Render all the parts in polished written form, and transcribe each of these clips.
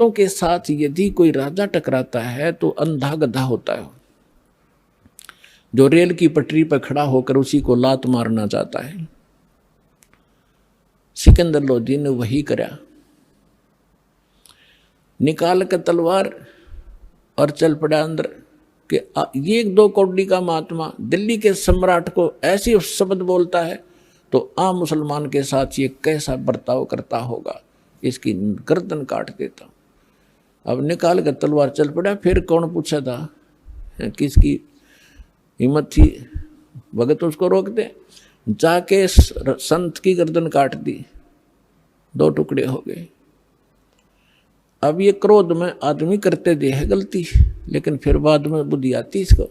संतों के साथ यदि कोई राजा टकराता है तो अंधा गधा होता है, जो रेल की पटरी पर खड़ा होकर उसी को लात मारना चाहता है। सिकंदर लोधी ने वही करा, निकाल कर तलवार और चल पड़ा अंदर कि ये 1-2 कौड़ी का महात्मा दिल्ली के सम्राट को ऐसी शब्द बोलता है तो आम मुसलमान के साथ ये कैसा बर्ताव करता होगा, इसकी गर्दन काट देता। अब निकाल कर तलवार चल पड़ा। फिर कौन पूछा था, किसकी हिम्मत थी भगत उसको रोक दे, जाके संत की गर्दन काट दी, 2 टुकड़े हो गए। अब ये क्रोध में आदमी करते दे है गलती, लेकिन फिर बाद में बुद्धि आती इसको,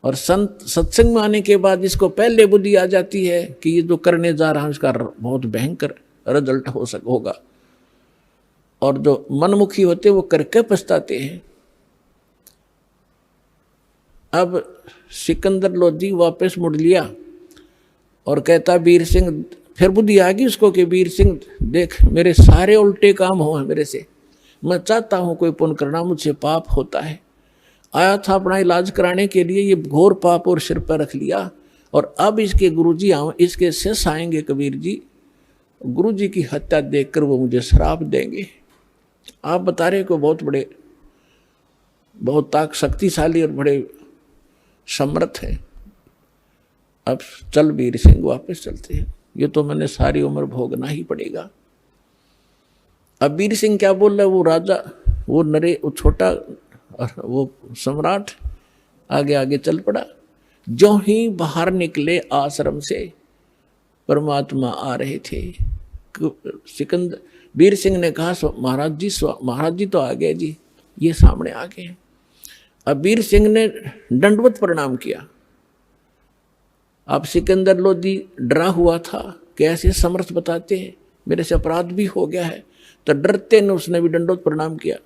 और संत सत्संग में आने के बाद इसको पहले बुद्धि आ जाती है कि ये जो करने जा रहा है उसका बहुत भयंकर रिजल्ट होगा, और जो मनमुखी होते वो करके पछताते हैं। अब सिकंदर लोधी वापस मुड़ लिया और कहता वीर सिंह, फिर बुद्धि आ गई उसको कि वीर सिंह देख मेरे सारे उल्टे काम हो मेरे से, मैं चाहता हूं कोई पुण्य करना, मुझसे पाप होता है। आया था अपना इलाज कराने के लिए, ये घोर पाप और सिर पर रख लिया, और अब इसके गुरुजी इसके शिष्य आएंगे कबीर जी, गुरुजी की हत्या देखकर वो मुझे श्राप देंगे। आप बता रहे को बहुत शक्तिशाली और बड़े समर्थ है। अब चल वीर सिंह वापस चलते हैं, ये तो मैंने सारी उम्र भोगना ही पड़ेगा। अब वीर सिंह क्या बोल रहा है, वो राजा, वो छोटा और वो सम्राट आगे आगे चल पड़ा। जो ही बाहर निकले आश्रम से परमात्मा आ रहे थे। सिकंदर वीर सिंह ने कहा महाराज जी तो आ गए जी, ये सामने आ गए। अब वीर सिंह ने दंडवत प्रणाम किया। अब सिकंदर लोधी डरा हुआ था कि ऐसे समर्थ बताते हैं, मेरे से अपराध भी हो गया है, तो डरते ने उसने भी दंडवत प्रणाम किया।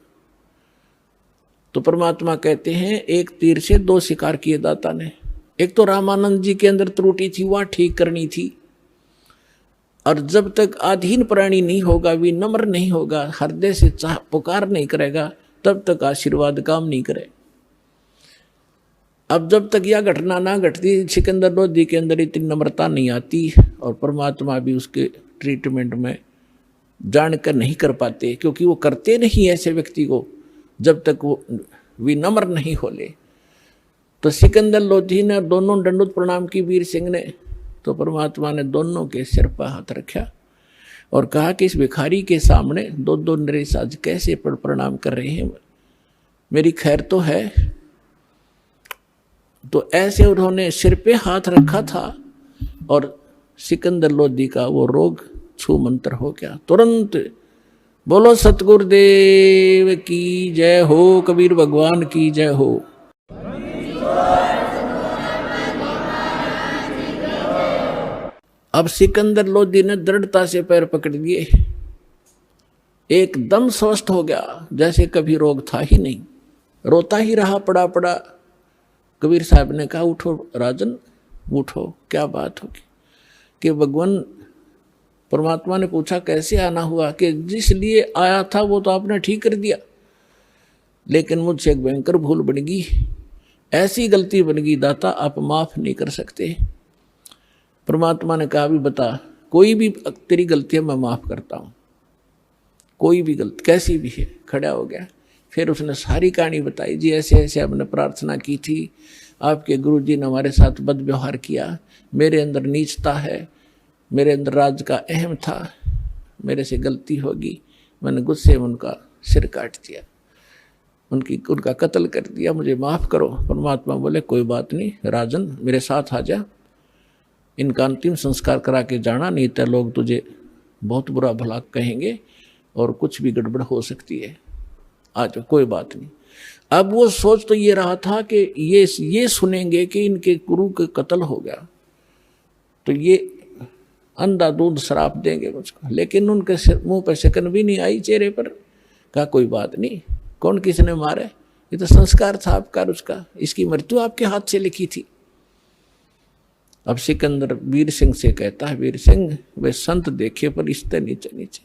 तो परमात्मा कहते हैं एक तीर से 2 शिकार किए दाता ने। एक तो रामानंद जी के अंदर त्रुटि थी, वह ठीक करनी थी, और जब तक अधीन प्राणी नहीं होगा, विनम्र नहीं होगा, हृदय से पुकार नहीं करेगा, तब तक आशीर्वाद काम नहीं करे। अब जब तक यह घटना ना घटती, सिकंदर लोधी के अंदर इतनी नम्रता नहीं आती, और परमात्मा भी उसके ट्रीटमेंट में जानकर नहीं कर पाते, क्योंकि वो करते नहीं ऐसे व्यक्ति को जब तक वो विनम्र नहीं होले। तो सिकंदर लोधी ने दोनों दंडवत प्रणाम की वीर सिंह ने, तो परमात्मा ने दोनों के सिर पर हाथ रखा और कहा कि इस भिखारी के सामने 2 नरेश आज कैसे प्रणाम कर रहे हैं, मेरी खैर तो है। तो ऐसे उन्होंने सिर पे हाथ रखा था और सिकंदर लोधी का वो रोग छू मंत्र हो गया तुरंत। बोलो सतगुरुदेव की जय हो, कबीर भगवान की जय हो। अब सिकंदर लोधी ने दृढ़ता से पैर पकड़ लिए, एकदम स्वस्थ हो गया जैसे कभी रोग था ही नहीं, रोता ही रहा पड़ा। कबीर साहब ने कहा उठो राजन उठो, क्या बात होगी। कि भगवान परमात्मा ने पूछा कैसे आना हुआ, कि जिस लिए आया था वो तो आपने ठीक कर दिया, लेकिन मुझसे एक भयंकर भूल बन गई, ऐसी गलती बन गई दाता आप माफ नहीं कर सकते। परमात्मा ने कहा भी बता, कोई भी तेरी गलती है मैं माफ करता हूँ, कोई भी गलती कैसी भी है। खड़ा हो गया, फिर उसने सारी कहानी बताई, जी ऐसे ऐसे हमने प्रार्थना की थी, आपके गुरुजी ने हमारे साथ बदव्यवहार किया, मेरे अंदर नीचता है, मेरे अंदर राज का अहम था, मेरे से गलती होगी, मैंने गुस्से में उनका सिर काट दिया, उनका कत्ल कर दिया, मुझे माफ़ करो। परमात्मा बोले कोई बात नहीं राजन, मेरे साथ आ जा, इनका अंतिम संस्कार करा के जाना, नहीं तो लोग तुझे बहुत बुरा भला कहेंगे और कुछ भी गड़बड़ हो सकती है, आ जाओ कोई बात नहीं। अब वो सोच तो ये रहा था कि ये सुनेंगे कि इनके गुरु का कत्ल हो गया तो ये अंधाधुंध श्राप देंगे मुझको, लेकिन उनके मुंह पर शकन भी नहीं आई चेहरे पर। कहा कोई बात नहीं, कौन किसने मारे, ये तो संस्कार था आपका, उसका इसकी मृत्यु आपके हाथ से लिखी थी। अब सिकंदर वीर सिंह से कहता है, वीर सिंह वे संत देखे पर रिश्ते नीचे नीचे,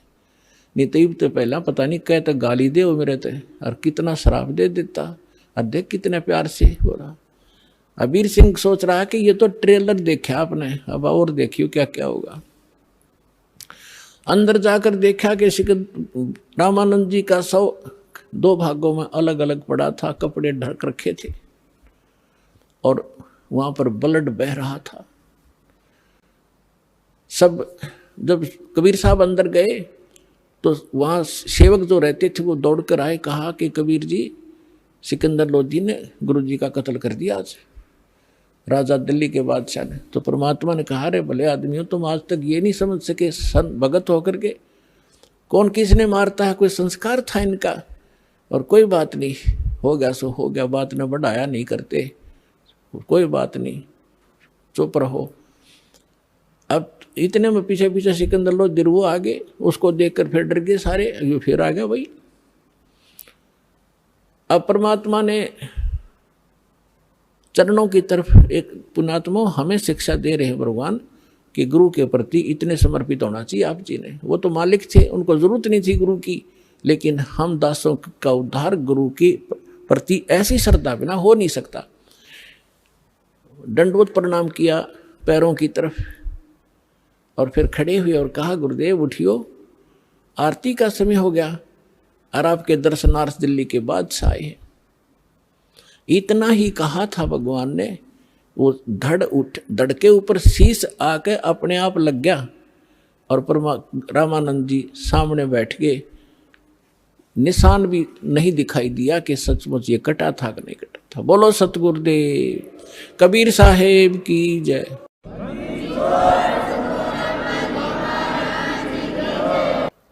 नहीं तो पहला पता नहीं कहता गाली दे वो मेरे ते और कितना शराब दे देता, और देख कितने प्यार से हो रहा। अबीर सिंह सोच रहा है कि ये तो ट्रेलर देखा आपने, अब और देखियो क्या क्या होगा। अंदर जाकर देखा कि रामानंद जी का शव 2 भागों में अलग अलग पड़ा था, कपड़े ढक रखे थे और वहां पर ब्लड बह रहा था। सब जब कबीर साहब अंदर गए तो वहाँ सेवक जो रहते थे वो दौड़ कर आए, कहा कि कबीर जी सिकंदर लोधी ने गुरु जी का कत्ल कर दिया आज, राजा दिल्ली के बादशाह ने। तो परमात्मा ने कहा, रे भले आदमी हो, तुम आज तक ये नहीं समझ सके सन भगत होकर के कौन किसने मारता है, कोई संस्कार था इनका। और कोई बात नहीं, हो गया सो हो गया, बात न बढ़ाया नहीं करते, कोई बात नहीं, चुप रहो। अब इतने में पीछे पीछे सिकंदर लोधी वो आगे, उसको देखकर फिर डर गए सारे, ये फिर आ गया भाई। अब परमात्मा ने चरणों की तरफ एक पुण्यात्मा हमें शिक्षा दे रहे हैं भगवान कि गुरु के प्रति इतने समर्पित होना चाहिए आप जी ने। वो तो मालिक थे, उनको जरूरत नहीं थी गुरु की, लेकिन हम दासों का उद्धार गुरु के प्रति ऐसी श्रद्धा बिना हो नहीं सकता। दंडवत प्रणाम किया पैरों की तरफ और फिर खड़े हुए और कहा, गुरुदेव उठियो, आरती का समय हो गया और आपके दर्शनार्थ दिल्ली के बादशाह आए हैं। इतना ही कहा था भगवान ने, वो धड़ के ऊपर शीश आके अपने आप लग गया और रामानंद जी सामने बैठ गए। निशान भी नहीं दिखाई दिया कि सचमुच ये कटा था कि नहीं कटा था। बोलो सतगुरुदेव कबीर साहेब की जय।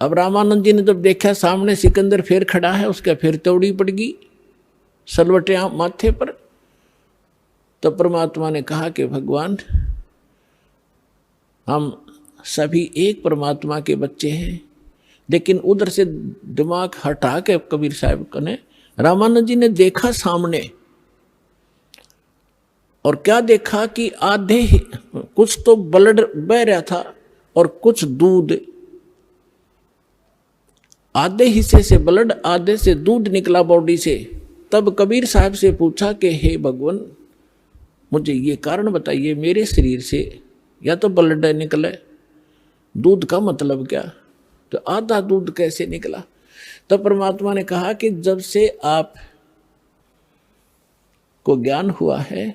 अब रामानंद जी ने जब देखा सामने सिकंदर फिर खड़ा है, उसका फिर तौड़ी पड़ गई सलवटे माथे पर। तो परमात्मा ने कहा कि भगवान हम सभी एक परमात्मा के बच्चे हैं, लेकिन उधर से दिमाग हटा के कबीर साहब ने रामानंद जी ने देखा सामने, और क्या देखा कि आधे ही कुछ तो ब्लड बह रहा था और कुछ दूध, आधे हिस्से से ब्लड आधे से दूध निकला बॉडी से। तब कबीर साहब से पूछा कि हे भगवान मुझे ये कारण बताइए, मेरे शरीर से या तो ब्लड निकले, दूध का मतलब क्या, तो आधा दूध कैसे निकला। तो परमात्मा ने कहा कि जब से आप को ज्ञान हुआ है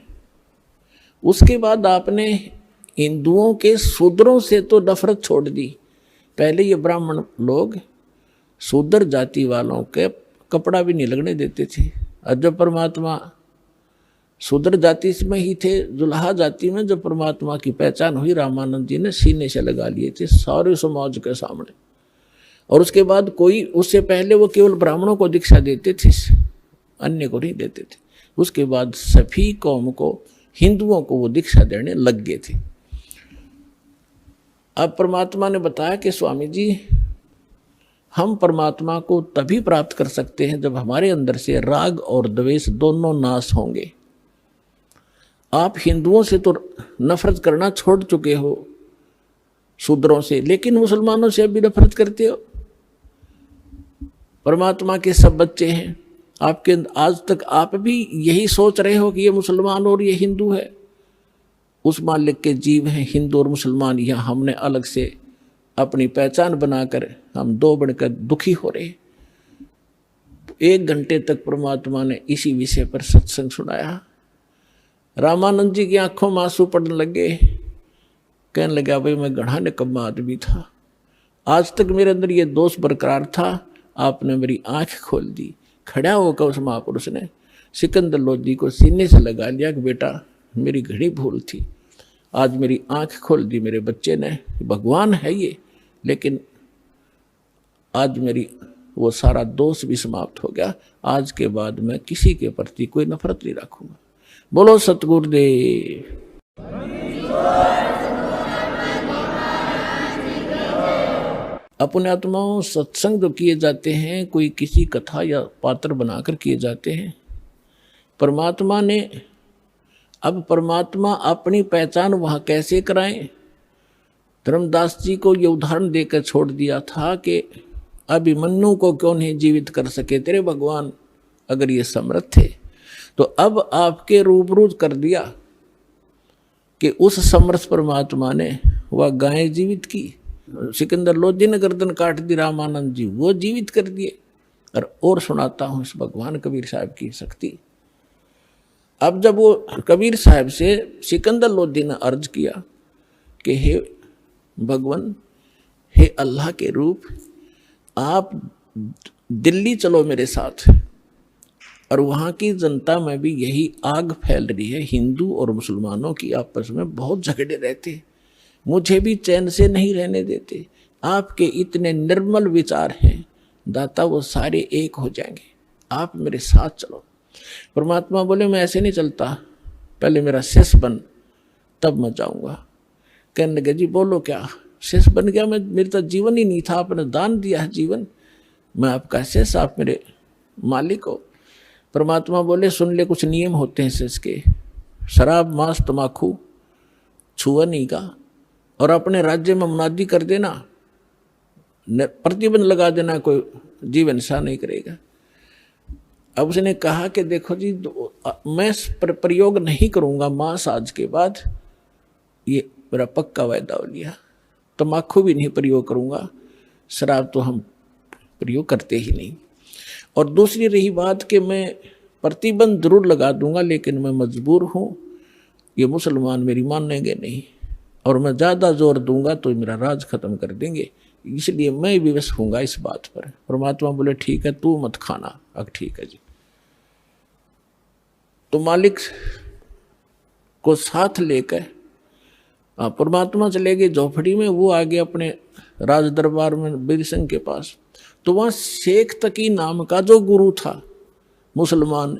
उसके बाद आपने हिंदुओं के शूद्रों से तो नफरत छोड़ दी। पहले ये ब्राह्मण लोग शूद्र जाति वालों के कपड़ा भी नहीं लगने देते थे, और जब परमात्मा शूद्र जाति में ही थे, जुल्हा जाति में जब परमात्मा की पहचान हुई, रामानंद जी ने सीने से लगा लिए थे सारे समाज के सामने। और उसके बाद कोई, उससे पहले वो केवल ब्राह्मणों को दीक्षा देते थे, अन्य को नहीं देते थे। उसके बाद सभी कौम को, हिंदुओं को वो दीक्षा देने लग गए थे। अब परमात्मा ने बताया कि स्वामी जी हम परमात्मा को तभी प्राप्त कर सकते हैं जब हमारे अंदर से राग और द्वेष दोनों नाश होंगे। आप हिंदुओं से तो नफरत करना छोड़ चुके हो, शूद्रों से, लेकिन मुसलमानों से अभी नफरत करते हो। परमात्मा के सब बच्चे हैं आपके, आज तक आप भी यही सोच रहे हो कि ये मुसलमान और ये हिंदू है। उस मालिक के जीव हैं हिंदू और मुसलमान, यहाँ हमने अलग से अपनी पहचान बनाकर हम दो बढ़कर दुखी हो रहे। 1 घंटे तक परमात्मा ने इसी विषय पर सत्संग सुनाया। रामानंद जी की आंखों में आंसू पड़ने लगे, कहने लगा भाई मैं गढ़ा निकम्मा आदमी था, आज तक मेरे अंदर ये दोष बरकरार था, आपने मेरी आंख खोल दी। खड़ा होकर उस महापुरुष ने सिकंदर लोधी को सीने से लगा लिया कि बेटा मेरी घड़ी भूल थी, आज मेरी आंख खोल दी मेरे बच्चे ने, भगवान है ये, लेकिन आज मेरी वो सारा दोष भी समाप्त हो गया। आज के बाद मैं किसी के प्रति कोई नफरत नहीं रखूंगा। बोलो सतगुरुदेव। अपने आत्माओं सत्संग जो किए जाते हैं, कोई किसी कथा या पात्र बनाकर किए जाते हैं। परमात्मा ने, अब परमात्मा अपनी पहचान वहाँ कैसे कराएं। धर्मदास जी को ये उदाहरण देकर छोड़ दिया था कि अभिमन्यु को क्यों नहीं जीवित कर सके तेरे भगवान? अगर ये समर्थ थे तो अब आपके रूबरू कर दिया कि उस समर्थ परमात्मा ने वह गायें जीवित की। सिकंदर लोधी ने गर्दन काट दी रामानंद जी, वो जीवित कर दिए। और सुनाता हूं इस भगवान कबीर साहब की शक्ति। अब जब वो कबीर साहब से सिकंदर लोधी ने अर्ज किया कि हे भगवान, हे अल्लाह के रूप, आप दिल्ली चलो मेरे साथ, और वहाँ की जनता में भी यही आग फैल रही है, हिंदू और मुसलमानों की आपस में बहुत झगड़े रहते, मुझे भी चैन से नहीं रहने देते। आपके इतने निर्मल विचार हैं दाता, वो सारे एक हो जाएंगे, आप मेरे साथ चलो। परमात्मा बोले मैं ऐसे नहीं चलता, पहले मेरा शिष्य बन, तब मैं जाऊंगा। कहने लगे जी बोलो क्या? शिष्य बन गया मैं? मेरे तो जीवन ही नहीं था, आपने दान दिया है जीवन, मैं आपका शिष्य, आप मेरे मालिक हो। परमात्मा बोले सुन ले, कुछ नियम होते हैं शिष्य के। शराब मांस तमाकू छुआ नहीं का, और अपने राज्य में मुनादी कर देना, प्रतिबंध लगा देना, कोई जीवन हिंसा नहीं करेगा। अब उसने कहा कि देखो जी, मैं प्रयोग नहीं करूंगा मांस आज के बाद, ये मेरा पक्का वायदा हो लिया। तम्बाकू भी नहीं प्रयोग करूंगा, शराब तो हम प्रयोग करते ही नहीं। और दूसरी रही बात कि मैं प्रतिबंध जरूर लगा दूंगा, लेकिन मैं मजबूर हूँ, ये मुसलमान मेरी मानेंगे नहीं, और मैं ज़्यादा जोर दूंगा तो मेरा राज खत्म कर देंगे, इसलिए मैं विवश हूँगा इस बात पर। परमात्मा बोले ठीक है, तू मत खाना। अब ठीक है जी। तो मालिक को साथ लेकर परमात्मा चले गए झोपड़ी में, वो आगे अपने राज दरबार में वीर सिंह के पास। तो वहाँ शेख तकी नाम का जो गुरु था मुसलमान,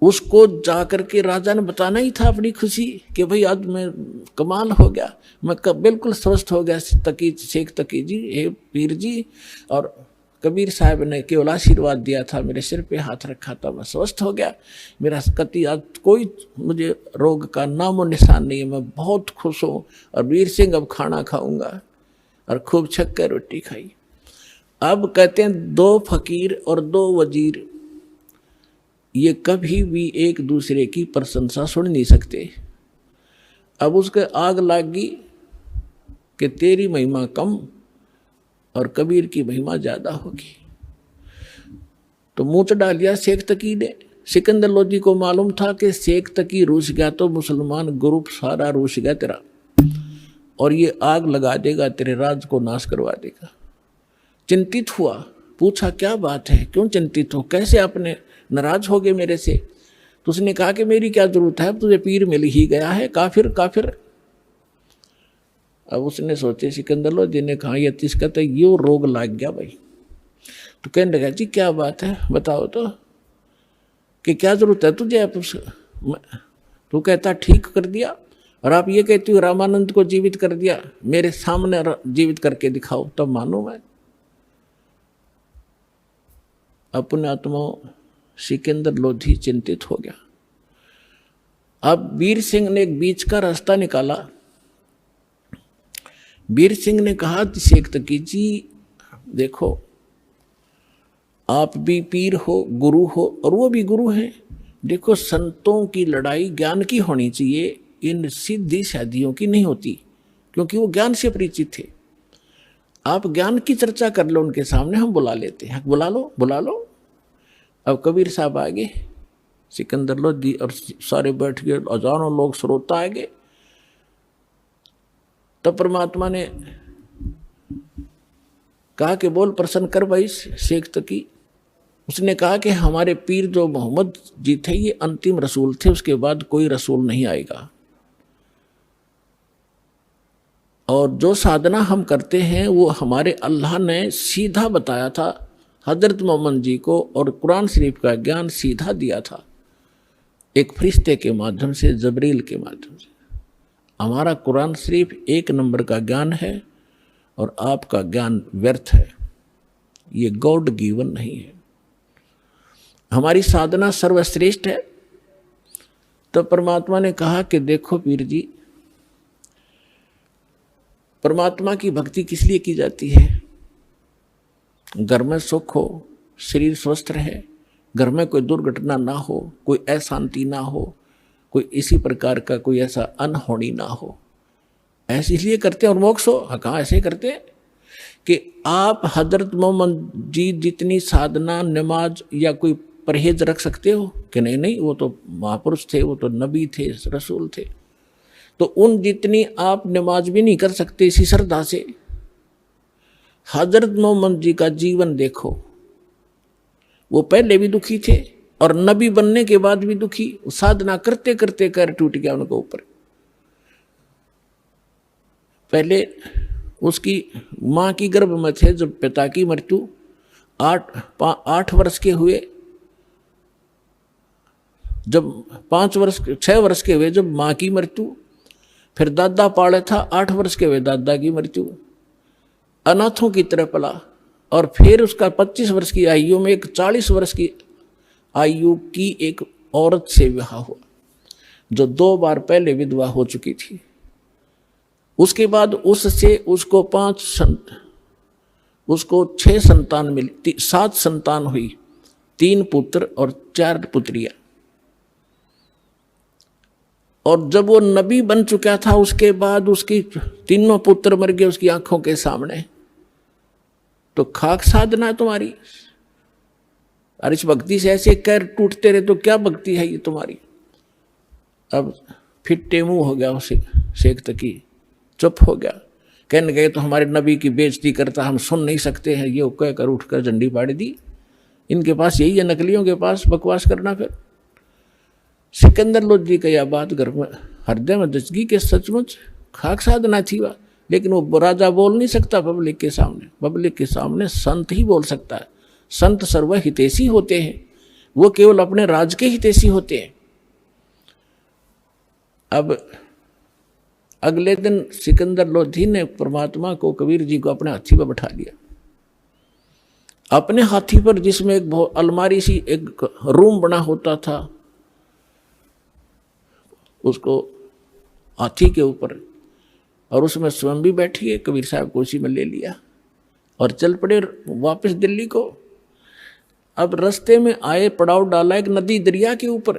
उसको जाकर के राजा ने बताना ही था अपनी खुशी कि भाई आज मैं कमाल हो गया, मैं बिल्कुल स्वस्थ हो गया तकी, शेख तकी जी, हे पीर जी। और कबीर साहब ने केवल आशीर्वाद दिया था, मेरे सिर पे हाथ रखा था, मैं स्वस्थ हो गया, मेरा कति आज कोई मुझे रोग का नामो निशान नहीं है, मैं बहुत खुश हूँ। और वीर सिंह अब खाना खाऊंगा, और खूब छक कर रोटी खाई। अब कहते हैं दो फकीर और दो वजीर ये कभी भी एक दूसरे की प्रशंसा सुन नहीं सकते। अब उसके आग लागी कि तेरी महिमा कम और कबीर की महिमा ज्यादा होगी। तो मुंह चढ़ा लिया शेख तकी ने। सिकंदर लोधी को मालूम था कि शेख तकी रूस गया तो मुसलमान ग्रुप सारा रूस गया तेरा, और ये आग लगा देगा, तेरे राज को नाश करवा देगा। चिंतित हुआ, पूछा क्या बात है, क्यों चिंतित हो, कैसे आपने नाराज हो गए मेरे से? तो उसने कहा कि मेरी क्या जरूरत है, तुझे पीर मिल ही गया है, काफिर काफिर। अब उसने सोचे, सिकंदर लोधी ने कहा ये तिसका तो ये रोग लग गया भाई। तो कहने लगा जी क्या बात है बताओ तो, कि क्या जरूरत है तुझे? आप तू कहता ठीक कर दिया, और आप ये कहती हो रामानंद को जीवित कर दिया, मेरे सामने जीवित करके दिखाओ तब मानो मैं। अपने आत्मा सिकंदर लोधी चिंतित हो गया। अब वीर सिंह ने एक बीच का रास्ता निकाला। वीर सिंह ने कहा शेख तकी जी देखो, आप भी पीर हो, गुरु हो, और वो भी गुरु हैं। देखो संतों की लड़ाई ज्ञान की होनी चाहिए, इन सिद्धि शादियों की नहीं होती, क्योंकि वो ज्ञान से परिचित थे। आप ज्ञान की चर्चा कर लो उनके सामने, हम बुला लेते हैं, बुला लो बुला लो। अब कबीर साहब आ गए, सिकंदर लोधी और सारे बैठ गए, हजारों लोग श्रोता आ गए। तब परमात्मा ने कहा कि बोल प्रसन्न कर भाई शेख तकी। उसने कहा कि हमारे पीर जो मोहम्मद जी थे ये अंतिम रसूल थे, उसके बाद कोई रसूल नहीं आएगा, और जो साधना हम करते हैं वो हमारे अल्लाह ने सीधा बताया था हजरत मोहम्मद जी को, और कुरान शरीफ का ज्ञान सीधा दिया था एक फरिश्ते के माध्यम से, जबरील के माध्यम से। हमारा कुरान शरीफ एक नंबर का ज्ञान है, और आपका ज्ञान व्यर्थ है, ये गॉड गिवन नहीं है। हमारी साधना सर्वश्रेष्ठ है। तो परमात्मा ने कहा कि देखो पीर जी, परमात्मा की भक्ति किस लिए की जाती है? घर में सुख हो, शरीर स्वस्थ रहे, घर में कोई दुर्घटना ना हो, कोई अशांति ना हो, कोई इसी प्रकार का कोई ऐसा अनहोनी ना हो, ऐसे इसलिए करते और मोक्ष हो। हाँ, कहाँ ऐसे करते कि आप हजरत मोहम्मद जी जितनी साधना, नमाज या कोई परहेज रख सकते हो कि नहीं? नहीं, वो तो महापुरुष थे, वो तो नबी थे, रसूल थे, तो उन जितनी आप नमाज भी नहीं कर सकते इसी श्रद्धा से। हजरत मोहम्मद जी का जीवन देखो, वो पहले भी दुखी थे और नबी बनने के बाद भी दुखी, साधना करते करते कर टूट गया उनके ऊपर। पहले उसकी माँ की गर्भ में थे जब पिता की मृत्यु, 8 वर्ष के हुए, जब 6 वर्ष के हुए जब माँ की मृत्यु, फिर दादा पाले था, 8 वर्ष के हुए दादा की मृत्यु, अनाथों की तरह पला, और फिर उसका 25 वर्ष की आयु में एक 40 वर्ष की आयु की एक औरत से विवाह हुआ, जो 2 बार पहले विधवा हो चुकी थी। उसके बाद उससे उसको 6 संतान मिली, 7 संतान हुई, 3 पुत्र और 4 पुत्रियां। और जब वो नबी बन चुका था उसके बाद उसकी 3 पुत्र मर गए उसकी आंखों के सामने। तो खाक साधना है तुम्हारी, और इस भक्ति से ऐसे कर टूटते रहे तो क्या भक्ति है ये तुम्हारी? अब फिट्टे मुंह हो गया उसे शेख तकी, चुप हो गया, कहने गए तो हमारे नबी की बेइज्जती करता, हम सुन नहीं सकते हैं, ये कहकर उठकर झंडी फाड़ दी। इनके पास यही है, नकलियों के पास बकवास करना। फिर सिकंदर लोधी का यह बात घर में हृदय में दचगी के सचमुच खाक साधना थी वह, लेकिन वो राजा बोल नहीं सकता पब्लिक के सामने। पब्लिक के सामने संत ही बोल सकता है। संत सर्व हितैषी होते हैं, वो केवल अपने राज के हितैषी होते हैं। अब अगले दिन सिकंदर लोधी ने परमात्मा को, कबीर जी को अपने हाथी पर बैठा लिया। अपने हाथी पर, जिसमें एक अलमारी सी एक रूम बना होता था, उसको हाथी के ऊपर, और उसमें स्वयं भी बैठी है, कबीर साहब को उसी में ले लिया और चल पड़े वापस दिल्ली को। अब रास्ते में आए, पड़ाव डाला एक नदी दरिया के ऊपर,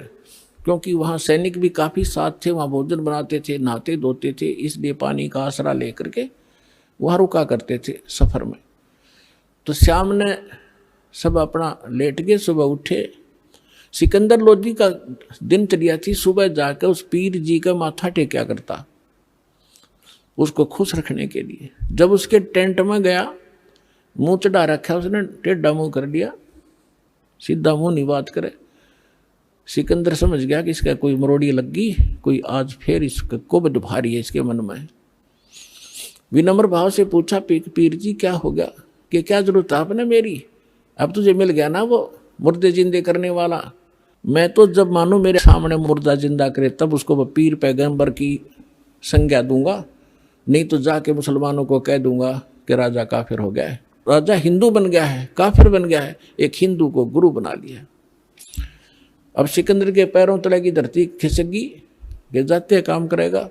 क्योंकि वहाँ सैनिक भी काफ़ी साथ थे, वहाँ भोजन बनाते थे, नहाते धोते थे, इसलिए पानी का आसरा लेकर के वहाँ रुका करते थे सफ़र में। तो शाम ने सब अपना लेट गए, सुबह उठे। सिकंदर लोधी का दिनचर्या थी, सुबह जाकर उस पीर जी का माथा टेक्या करता, उसको खुश रखने के लिए। जब उसके टेंट में गया, मुंह चढ़ा रखा उसने, टेढ़ा मुंह कर लिया, सीधा मुंह नहीं बात करे। सिकंदर समझ गया कि इसका कोई मरोड़ी लग गई, कोई आज फिर इसका कुबद भारी है इसके मन में। विनम्र भाव से पूछा, पीर जी क्या हो गया, कि क्या जरूरत है आपने मेरी? अब तुझे मिल गया ना वो मुर्दे जिंदे करने वाला। मैं तो जब मानो मेरे सामने मुर्दा जिंदा करे तब उसको पीर पैगंबर की संज्ञा दूंगा, नहीं तो जाके मुसलमानों को कह दूंगा कि राजा काफिर हो गया है। राजा हिंदू बन गया है, काफिर बन गया है, एक हिंदू को गुरु बना लिया। अब सिकंदर के पैरों तले की धरती खिसक गई कि जाते काम करेगा,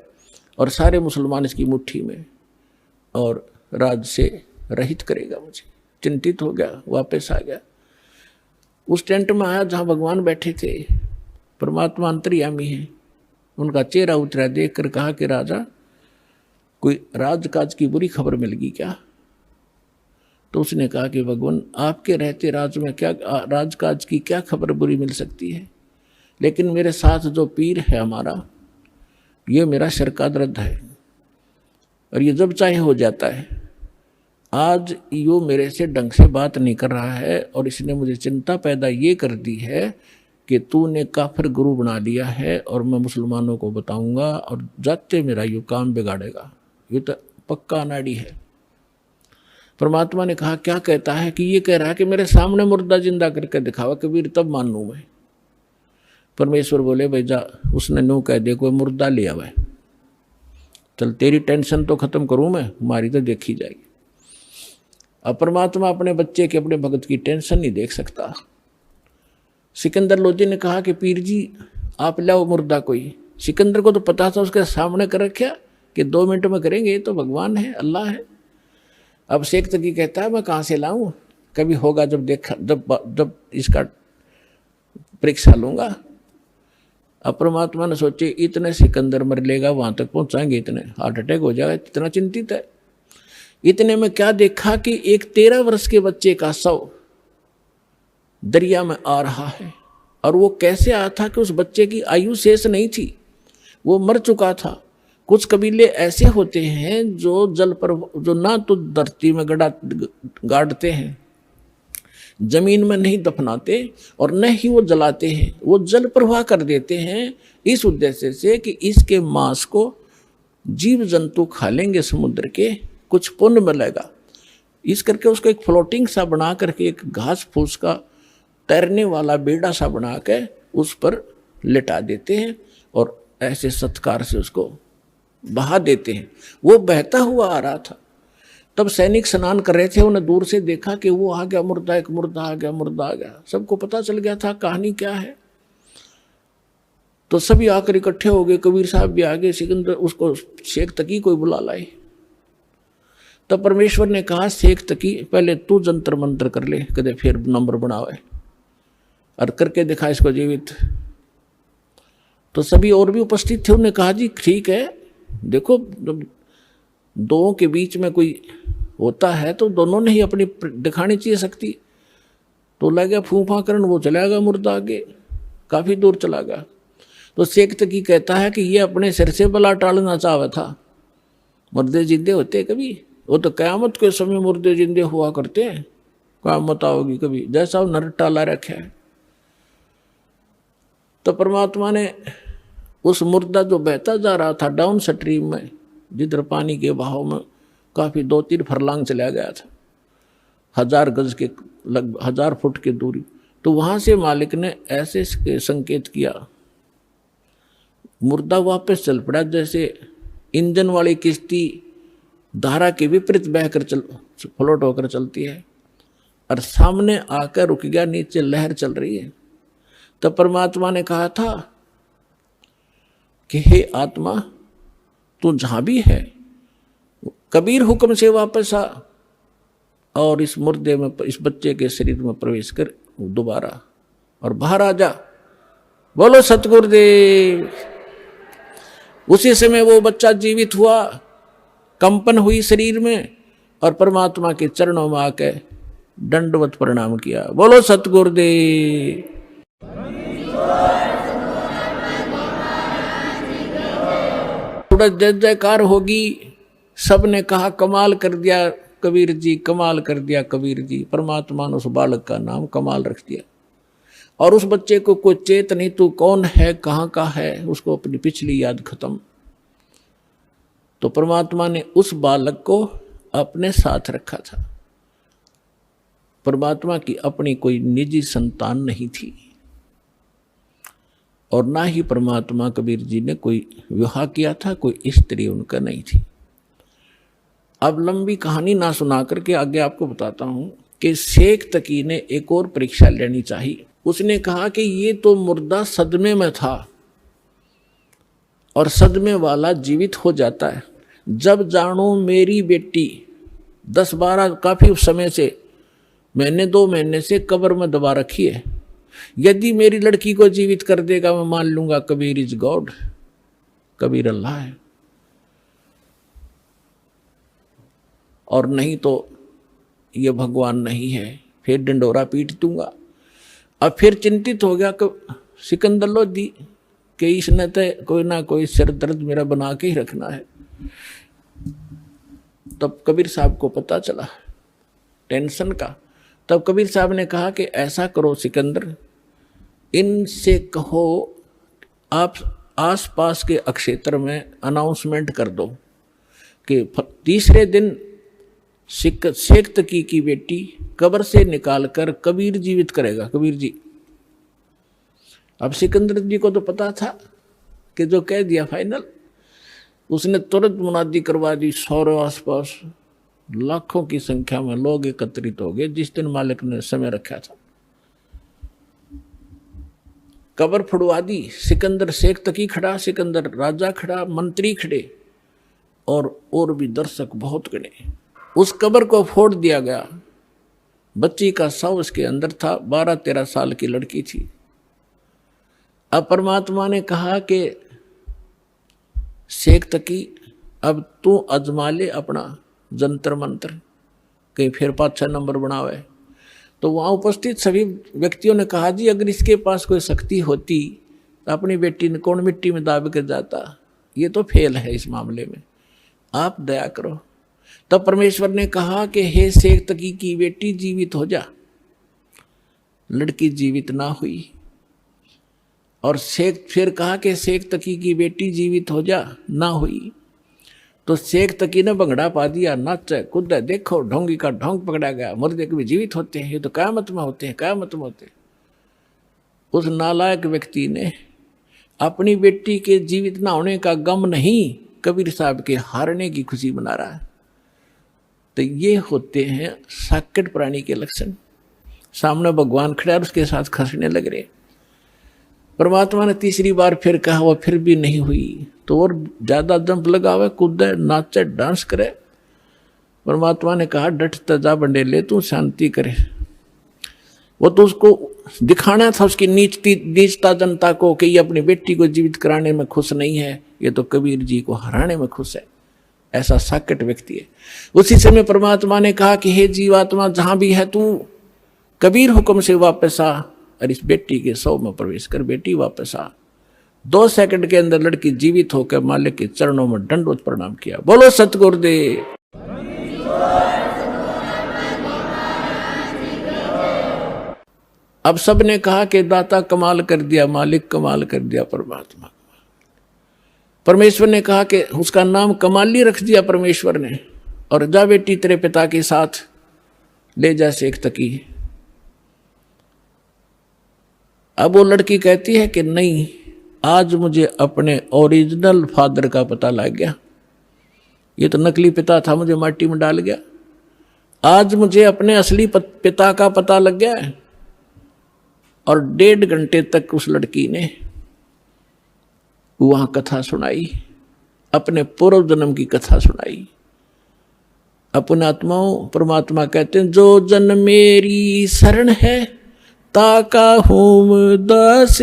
और सारे मुसलमान इसकी मुट्ठी में, और राज से रहित करेगा मुझे। चिंतित हो गया, वापस आ गया। उस टेंट में आया जहाँ भगवान बैठे थे, परमात्मा अंतर्यामी है। उनका चेहरा उतरा, देख कर कहा कि राजा, कोई राजकाज की बुरी खबर मिल गई क्या? तो उसने कहा कि भगवान, आपके रहते राज में क्या राजकाज की क्या खबर बुरी मिल सकती है, लेकिन मेरे साथ जो पीर है हमारा, ये मेरा सिर का दर्द है, और ये जब चाहे हो जाता है। आज यो मेरे से ढंग से बात नहीं कर रहा है, और इसने मुझे चिंता पैदा ये कर दी है कि तूने काफिर गुरु बना लिया है, और मैं मुसलमानों को बताऊंगा, और जाते मेरा यो काम बिगाड़ेगा। ये तो पक्का अनाड़ी है। परमात्मा ने कहा, क्या कहता है? कि ये कह रहा है कि मेरे सामने मुर्दा जिंदा करके दिखावा कबीर, तब मान लूँ मैं। परमेश्वर बोले, भाई जा, उसने नो कह दे कोई मुर्दा ले आवे, चल तेरी टेंशन तो खत्म करूँ मैं, हमारी तो देखी जाएगी। अब परमात्मा अपने बच्चे के, अपने भगत की टेंशन नहीं देख सकता। सिकंदर लोधी ने कहा कि पीर जी आप लाओ मुर्दा कोई। सिकंदर को तो पता था उसके सामने कर रखा कि 2 मिनट में करेंगे, ये तो भगवान है, अल्लाह है। अब शेख तकी कहता है, मैं कहाँ से लाऊं? कभी होगा जब देखा, जब इसका परीक्षा लूंगा। अब परमात्मा ने सोचे इतने सिकंदर मर लेगा, वहां तक पहुंचाएंगे, इतने हार्ट अटैक हो जाएगा, इतना चिंतित है। इतने में क्या देखा कि एक 13 वर्ष के बच्चे का शव दरिया में आ रहा है। और वो कैसे आया था कि उस बच्चे की आयु शेष नहीं थी, वो मर चुका था। कुछ कबीले ऐसे होते हैं जो जल पर, जो ना तो धरती में गाड़ते हैं, जमीन में नहीं दफनाते और न ही वो जलाते हैं, वो जल प्रवाह कर देते हैं इस उद्देश्य से कि इसके मांस को जीव जंतु खा लेंगे समुद्र के, कुछ पुण्य मिलेगा। इस करके उसको एक फ्लोटिंग सा बना करके, एक घास फूस का तैरने वाला बेड़ा सा बना के उस पर लिटा देते हैं और ऐसे सत्कार से उसको बहा देते हैं। वो बहता हुआ आ रहा था। तब सैनिक स्नान कर रहे थे, उन्हें दूर से देखा कि वो आ गया मुर्दा, एक मुर्दा आ गया, मुर्दा आ गया। सबको पता चल गया था कहानी क्या है। तो सभी आकर इकट्ठे हो गए, कबीर साहब भी आ गए, सिकंदर उसको शेख तकी कोई बुला लाए। तब परमेश्वर ने कहा, शेख तकी पहले तू जंतर मंत्र कर ले, कदे फिर नंबर बनावे और करके दिखा इसको जीवित। तो सभी और भी उपस्थित थे, उन्होंने कहा जी ठीक है, देखो दो के बीच में कोई होता है तो दोनों ने ही अपनी दिखानी चाहिए शक्ति। तो लगा फूफा करन, वो चला गया मुर्दा आगे, काफी दूर चला गया। तो शेख तकी कहता है कि ये अपने सिर से बला टालना चाहता था। मुर्दे जिंदे होते कभी, वो तो कयामत के समय मुर्दे जिंदे हुआ करते हैं, कयामत आओगी कभी, जैसा वो नर टाला रखा है। तो परमात्मा ने उस मुर्दा जो बहता जा रहा था डाउन स्ट्रीम में, जिधर पानी के बहाव में काफी 2-3 फरलांग चला गया था, 1000 गज के लगभग 1000 फुट की दूरी, तो वहां से मालिक ने ऐसे संकेत किया, मुर्दा वापस चल पड़ा। जैसे इंजन वाली किश्ती धारा के विपरीत बहकर फ्लोट होकर चलती है, और सामने आकर रुक गया, नीचे लहर चल रही है। तब परमात्मा ने कहा था कि हे आत्मा, तू जहां भी है, कबीर हुक्म से वापस आ और इस मुर्दे में, इस बच्चे के शरीर में प्रवेश कर दोबारा और बाहर आ जा। बोलो सतगुरुदेव। उसी समय वो बच्चा जीवित हुआ, कंपन हुई शरीर में और परमात्मा के चरणों में आके दंडवत प्रणाम किया। बोलो सतगुरुदेव। थोड़ा जय जयकार होगी। सब ने कहा कमाल कर दिया कबीर जी, कमाल कर दिया कबीर जी। परमात्मा ने उस बालक का नाम कमाल रख दिया। और उस बच्चे को कोई चेत नहीं, तू कौन है, कहाँ का है, उसको अपनी पिछली याद खत्म। तो परमात्मा ने उस बालक को अपने साथ रखा था। परमात्मा की अपनी कोई निजी संतान नहीं थी और ना ही परमात्मा कबीर जी ने कोई विवाह किया था, कोई स्त्री उनका नहीं थी। अब लंबी कहानी ना सुना करके आगे आपको बताता हूं कि शेख तकी ने एक और परीक्षा लेनी चाहिए। उसने कहा कि ये तो मुर्दा सदमे में था और सदमे वाला जीवित हो जाता है। जब जानो मेरी बेटी 10-12 काफी समय से, 1-2 महीने से कब्र में दबा रखी है, यदि मेरी लड़की को जीवित कर देगा मैं मान लूंगा कबीर इज गॉड, कबीर अल्लाह है, और नहीं तो ये भगवान नहीं है, फिर डंडोरा पीट दूंगा। अब फिर चिंतित हो गया सिकंदर लोधी कि इसने तो कोई ना कोई सिर दर्द मेरा बना के ही रखना है। तब कबीर साहब को पता चला टेंशन का। तब कबीर साहब ने कहा कि ऐसा करो सिकंदर, इनसे कहो आप आसपास के अक्षेत्र में अनाउंसमेंट कर दो कि तीसरे दिन शेख तकी की बेटी कब्र से निकालकर कबीर जीवित करेगा, कबीर जी। अब सिकंदर जी को तो पता था कि जो कह दिया फाइनल। उसने तुरंत मुनादी करवा दी। सौरों आसपास लाखों की संख्या में लोग एकत्रित हो गए जिस दिन मालिक ने समय रखा था। कब्र फुड़वा दी। सिकंदर शेख तकी खड़ा, सिकंदर राजा खड़ा, मंत्री खड़े और भी दर्शक बहुत खड़े। उस कब्र को फोड़ दिया गया बच्ची का शव उसके अंदर था, 12-13 साल की लड़की थी। अब परमात्मा ने कहा कि शेख तकी, अब तू अजमा ले अपना जंतर मंत्र, कहीं फिर 5-6 नंबर बनावे। तो वहाँ उपस्थित सभी व्यक्तियों ने कहा, जी अगर इसके पास कोई शक्ति होती तो अपनी बेटी ने कौन मिट्टी में दाब कर जाता, ये तो फेल है इस मामले में, आप दया करो। तब परमेश्वर ने कहा कि हे शेख तकी की बेटी जीवित हो जा। लड़की जीवित ना हुई। और शेख फिर कहा कि शेख तकी की बेटी जीवित हो जा, ना हुई। तो शेख तकी ने भंगड़ा पा दिया, नाचे कूदे, देखो ढोंगी का ढोंग पकड़ा गया, मुर्दे कभी जीवित होते हैं, ये तो क़यामत में होते हैं, क़यामत में होते हैं। उस नालायक व्यक्ति ने अपनी बेटी के जीवित ना होने का गम नहीं, कबीर साहब के हारने की खुशी मना रहा है। तो ये होते हैं साकेट प्राणी के लक्षण। सामने भगवान खड़ा और उसके साथ खसने लग रहे। परमात्मा ने तीसरी बार फिर कहा, वो फिर भी नहीं हुई। तो और ज्यादा जंप लगावे, कूदे, नाचे, डांस करे। परमात्मा ने कहा, डट जा बंडेले, तू शांति करे। वो तो उसको दिखाना था उसकी नीचता जनता को कि ये अपनी बेटी को जीवित कराने में खुश नहीं है, ये तो कबीर जी को हराने में खुश है। ऐसा साकेट व्यक्ति है। उसी समय परमात्मा ने कहा कि हे जीवात्मा, जहां भी है तू कबीर हुक्म से वापस आ और इस बेटी के शव में प्रवेश कर। बेटी वापस आ। 2 सेकंड के अंदर लड़की जीवित होकर मालिक के चरणों में दंडवत प्रणाम किया। बोलो सतगुरुदेव। अब सबने कहा कि दाता कमाल कर दिया, मालिक कमाल कर दिया, परमात्मा। परमेश्वर ने कहा कि उसका नाम कमाली रख दिया परमेश्वर ने, और जा बेटी तेरे पिता के साथ ले जा शेख तकी। अब वो लड़की कहती है कि नहीं, आज मुझे अपने ओरिजिनल फादर का पता लग गया, ये तो नकली पिता था, मुझे माटी में डाल गया। आज मुझे अपने असली पिता का पता लग गया है। और 1.5 घंटे तक उस लड़की ने वहां कथा सुनाई, अपने पूर्व जन्म की कथा सुनाई। अपने आत्माओं, परमात्मा कहते हैं, जो जन मेरी शरण है ताका हूं दास,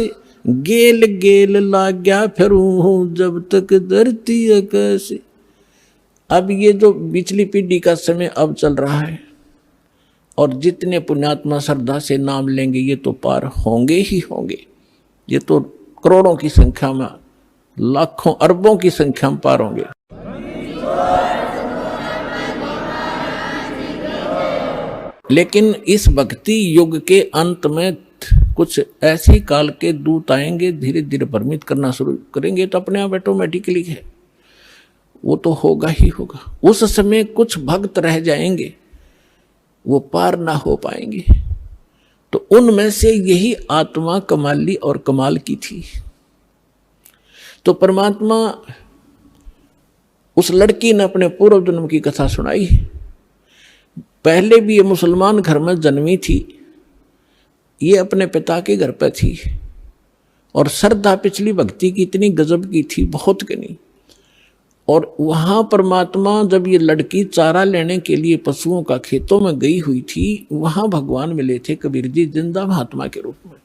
गेल गेल लाग्या फिरूं जब तक धरती आकाश। अब ये जो पिछली पीढ़ी का समय अब चल रहा है, और जितने पुण्यात्मा श्रद्धा से नाम लेंगे ये तो पार होंगे ही होंगे। ये तो करोड़ों की संख्या में, लाखों अरबों की संख्या में पार होंगे। लेकिन इस भक्ति युग के अंत में कुछ ऐसे काल के दूत आएंगे, धीरे धीरे भ्रमित करना शुरू करेंगे, तो अपने आप ऑटोमेटिकली है, वो तो होगा ही होगा। उस समय कुछ भक्त रह जाएंगे, वो पार ना हो पाएंगे। तो उनमें से यही आत्मा कमाली और कमाल की थी। तो परमात्मा, उस लड़की ने अपने पूर्व जन्म की कथा सुनाई। पहले भी ये मुसलमान घर में जन्मी थी, ये अपने पिता के घर पे थी, और श्रद्धा पिछली भक्ति की इतनी गजब की थी, बहुत कनी। और वहां परमात्मा, जब ये लड़की चारा लेने के लिए पशुओं का खेतों में गई हुई थी, वहां भगवान मिले थे कबीर जी जिंदा महात्मा के रूप में,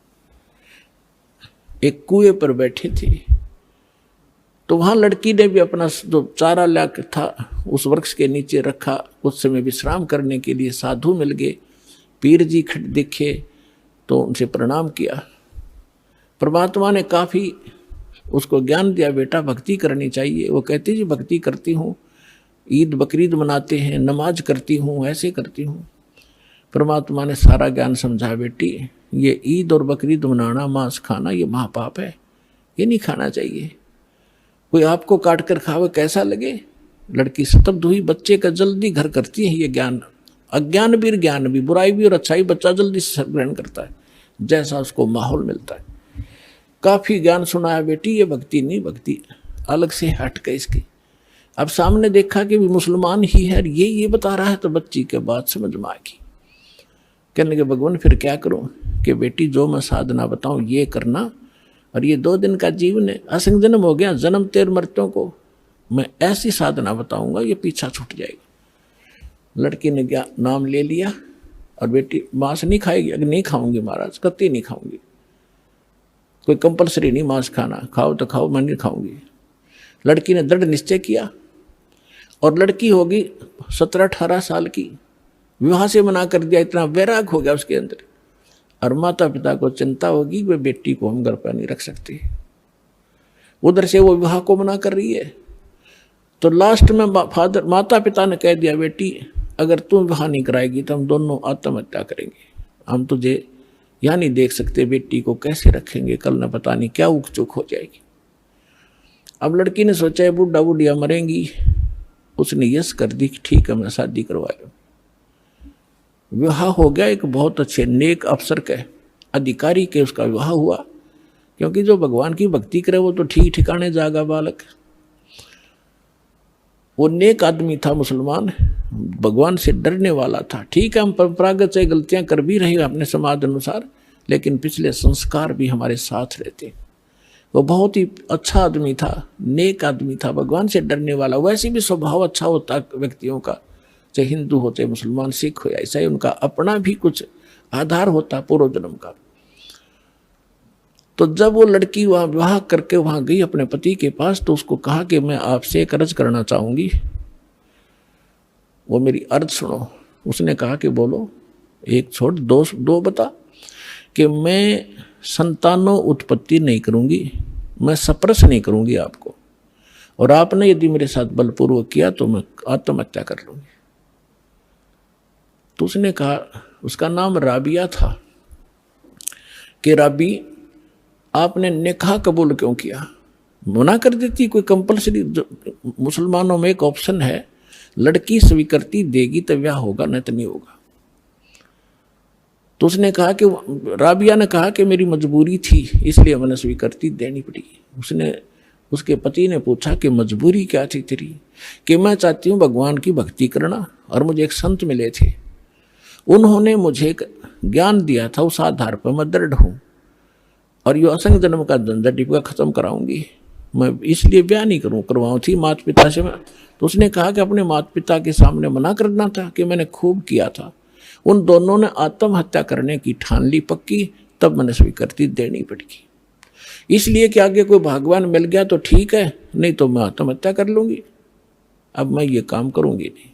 एक कुएं पर बैठे थे। तो वहां लड़की ने भी अपना जो चारा लाकर था उस वृक्ष के नीचे रखा। उस समय विश्राम करने के लिए साधु मिल गए, पीर जी खड़े दिखे, तो उनसे प्रणाम किया। परमात्मा ने काफी उसको ज्ञान दिया, बेटा भक्ति करनी चाहिए। वो कहती जी भक्ति करती हूँ, ईद बकरीद मनाते हैं, नमाज करती हूँ, ऐसे करती हूँ। परमात्मा ने सारा ज्ञान समझाया, बेटी ये ईद और बकरीद मनाना, मांस खाना, ये महापाप है, ये नहीं खाना चाहिए। कोई आपको काट कर खावे कैसा लगे। लड़की स्तब्ध हुई। बच्चे का जल्दी घर करती है ये ज्ञान, अज्ञान भी ज्ञान भी, बुराई भी और अच्छाई बच्चा जल्दी से ग्रहण करता है, जैसा उसको माहौल मिलता है। काफी ज्ञान सुनाया, बेटी ये भक्ति नहीं, भक्ति अलग से हट गई इसकी। अब सामने देखा कि भी मुसलमान ही है, ये बता रहा है, तो बच्ची के बात समझ में आ गई। कहने के भगवान फिर क्या करूं कि बेटी जो मैं साधना बताऊं ये करना, और ये 2 दिन का जीवन है, असंग जन्म हो गया, जन्म तेर मृत्यों को मैं ऐसी साधना बताऊंगा ये पीछा छूट जाएगा। लड़की ने नाम ले लिया और बेटी मांस नहीं खाएगी, अगर नहीं खाऊंगी महाराज, कतई नहीं खाऊंगी, कोई कंपलसरी नहीं मांस खाना, खाओ तो खाओ, मैं नहीं खाऊंगी। लड़की ने दृढ़ निश्चय किया और लड़की होगी 17-18 साल की, विवाह से मना कर दिया, इतना वैराग हो गया उसके अंदर। और माता पिता को चिंता होगी वे बेटी को हम घर पर नहीं रख सकते, उधर से वो विवाह को मना कर रही है। तो लास्ट में माता पिता ने कह दिया, बेटी अगर तुम विवाह नहीं कराएगी तो हम दोनों आत्महत्या करेंगे, हम तुझे यहाँ नहीं देख सकते, बेटी को कैसे रखेंगे, कल न पता नहीं क्या उक चुक हो जाएगी। अब लड़की ने सोचा बुढ़ा बुढ़िया मरेंगी, उसने यस कर दी कि ठीक है मैं शादी करवा लूँ। विवाह हो गया, एक बहुत अच्छे नेक अफसर के अधिकारी के उसका विवाह हुआ, क्योंकि जो भगवान की भक्ति करे वो तो ठीक ठिकाने जागा बालक। वो नेक आदमी था, मुसलमान, भगवान से डरने वाला था। ठीक है हम परंपरागत से गलतियां कर भी रहे अपने समाज अनुसार, लेकिन पिछले संस्कार भी हमारे साथ रहते। वो बहुत ही अच्छा आदमी था, नेक आदमी था, भगवान से डरने वाला। वैसे भी स्वभाव अच्छा होता व्यक्तियों का, चाहे हिंदू होते, मुसलमान, सिख हो या ईसाई, उनका अपना भी कुछ आधार होता पूर्व जन्म का। तो जब वो लड़की वहाँ विवाह करके वहाँ गई अपने पति के पास, तो उसको कहा कि मैं आपसे एक अर्ज करना चाहूँगी, वो मेरी अर्ज सुनो। उसने कहा कि बोलो, एक छोड़ दो बता। कि मैं संतानों उत्पत्ति नहीं करूँगी, मैं सप्रस नहीं करूँगी आपको, और आपने यदि मेरे साथ बलपूर्वक किया तो मैं आत्महत्या कर लूँगी। तो उसने कहा, उसका नाम राबिया था, कि राबी आपने निकाह कबूल क्यों किया? मना कर देती, कोई कंपलसरी मुसलमानों में एक ऑप्शन है, लड़की स्वीकृति देगी तो ब्याह होगा, नहीं तो नहीं होगा। तो उसने कहा कि राबिया ने कहा कि मेरी मजबूरी थी इसलिए मैंने स्वीकृति देनी पड़ी। उसके पति ने पूछा कि मजबूरी क्या थी तेरी? कि मैं चाहती हूँ भगवान की भक्ति करना, और मुझे एक संत मिले थे, उन्होंने मुझे ज्ञान दिया था, उस आधार पर मैं दृढ़ हूँ, और यो असंग जन्म का झंझट टिपका खत्म कराऊंगी, मैं इसलिए ब्याह नहीं करवाऊँ थी माता पिता से। मैं तो उसने कहा कि अपने माता पिता के सामने मना करना था कि मैंने खूब किया था। उन दोनों ने आत्महत्या करने की ठान ली पक्की, तब मैंने स्वीकृति देनी पड़ेगी, इसलिए कि आगे कोई भगवान मिल गया तो ठीक है, नहीं तो मैं आत्महत्या कर लूँगी, अब मैं ये काम करूँगी नहीं।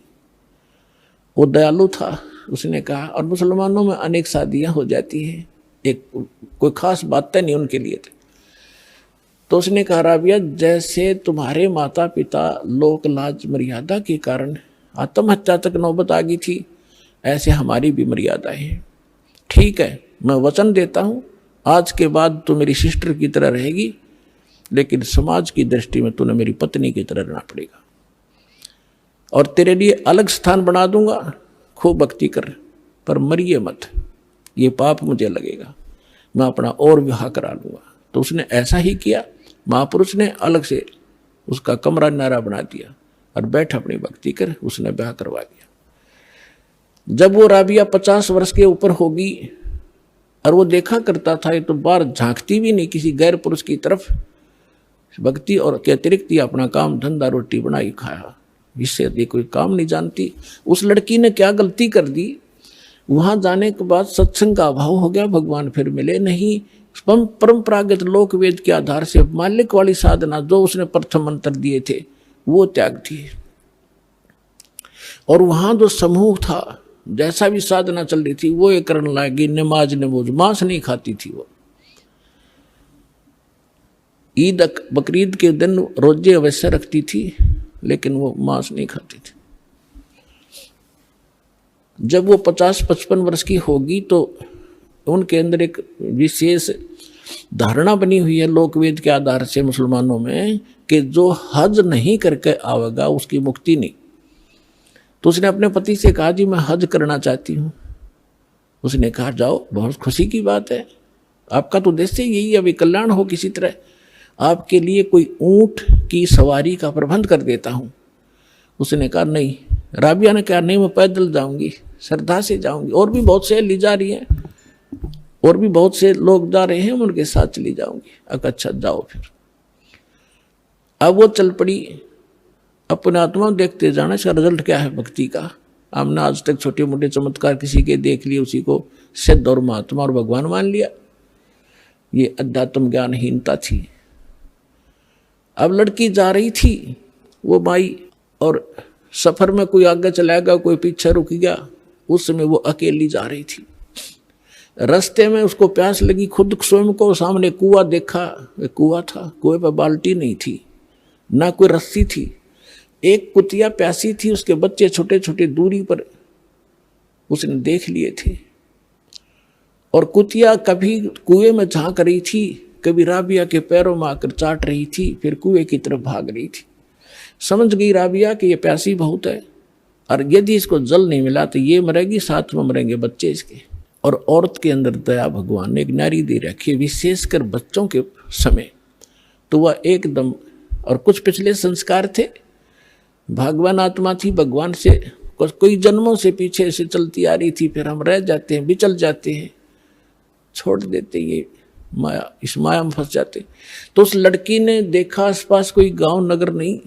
वो दयालु था, उसने कहा। और मुसलमानों में अनेक शादियाँ हो जाती हैं, एक कोई खास बात नहीं उनके लिए थे। तो उसने कहा, राबिया जैसे तुम्हारे माता पिता लोक लाज मर्यादा के कारण आत्महत्या तक नौबत आ गई थी, ऐसे हमारी भी मर्यादा है। ठीक है, मैं वचन देता हूँ आज के बाद तो मेरी सिस्टर की तरह रहेगी, लेकिन समाज की दृष्टि में तूने मेरी पत्नी की तरह रहना पड़ेगा, और तेरे लिए अलग स्थान बना दूंगा, खूब भक्ति कर, पर मरिए मत, ये पाप मुझे लगेगा, मैं अपना और विवाह करा लूँगा। तो उसने ऐसा ही किया। महापुरुष ने अलग से उसका कमरा नारा बना दिया और बैठ अपनी भक्ति कर, उसने ब्याह करवा दिया। जब वो राबिया 50 वर्ष के ऊपर होगी, और वो देखा करता था, ये तो बाहर झांकती भी नहीं किसी गैर पुरुष की तरफ, भक्ति और के अतिरिक्त ही अपना काम धंधा रोटी बनाई खाया, इससे अधिक कोई काम नहीं जानती। उस लड़की ने क्या गलती कर दी, वहां जाने के बाद सत्संग का अभाव हो गया, भगवान फिर मिले नहीं। परंपरागत लोक वेद के आधार से मालिक वाली साधना जो उसने प्रथम मंत्र दिए थे वो त्याग थी, और वहां जो समूह था, जैसा भी साधना चल रही थी वो ये करने लगी, नमाज नमोज, मांस नहीं खाती थी। वो ईद बकरीद के दिन रोजे अवश्य रखती थी, लेकिन वो मांस नहीं खाती थी। जब वो 50-55 वर्ष की होगी तो उनके अंदर एक विशेष धारणा बनी हुई है लोकवेद के आधार से मुसलमानों में, कि जो हज नहीं करके आवेगा उसकी मुक्ति नहीं। तो उसने अपने पति से कहा, जी मैं हज करना चाहती हूँ। उसने कहा, जाओ, बहुत खुशी की बात है, आपका तो उद्देश्य यही अभी कल्याण हो किसी तरह, आपके लिए कोई ऊंट की सवारी का प्रबंध कर देता हूँ। उसने कहा नहीं। राबिया ने कहा, नहीं मैं पैदल जाऊंगी, श्रद्धा से जाऊंगी, और भी बहुत से ली जा रही हैं, और भी बहुत से लोग जा रहे हैं, उनके साथ चली जाऊंगी। अच्छा जाओ फिर। अब वो चल पड़ी, अपने आत्मा देखते जाना, इसका रिजल्ट क्या है भक्ति का। हमने आज तक छोटे मोटे चमत्कार किसी के देख लिए, उसी को सिद्ध और महात्मा और भगवान मान लिया। ये अध्यात्म ज्ञानहीनता थी। अब लड़की जा रही थी, वो माई, और सफर में कोई आगे चला गया, कोई पीछे रुक गया। उस समय वो अकेली जा रही थी। रास्ते में उसको प्यास लगी, खुद स्वयं को सामने कुआं देखा। एक कुआं था, कुएं पर बाल्टी नहीं थी, ना कोई रस्सी थी। एक कुतिया प्यासी थी, उसके बच्चे छोटे छोटे दूरी पर उसने देख लिए थे। और कुतिया कभी कुएं में झांक रही थी, कभी राबिया के पैरों में आकर चाट रही थी, फिर कुएं की तरफ भाग रही थी। समझ गई राबिया कि ये प्यासी बहुत है, और यदि इसको जल नहीं मिला तो ये मरेगी, साथ में मरेंगे बच्चे इसके। और औरत के अंदर दया भगवान ने एक नारी दे रखी है, विशेषकर बच्चों के समय। तो वह एकदम, और कुछ पिछले संस्कार थे, भगवान आत्मा थी, भगवान से कोई जन्मों से पीछे से चलती आ रही थी। फिर हम रह जाते हैं, बिचल जाते हैं, छोड़ देते, ये माया, इस माया में फंस जाते। तो उस लड़की ने देखा आसपास कोई गांव नगर नहीं,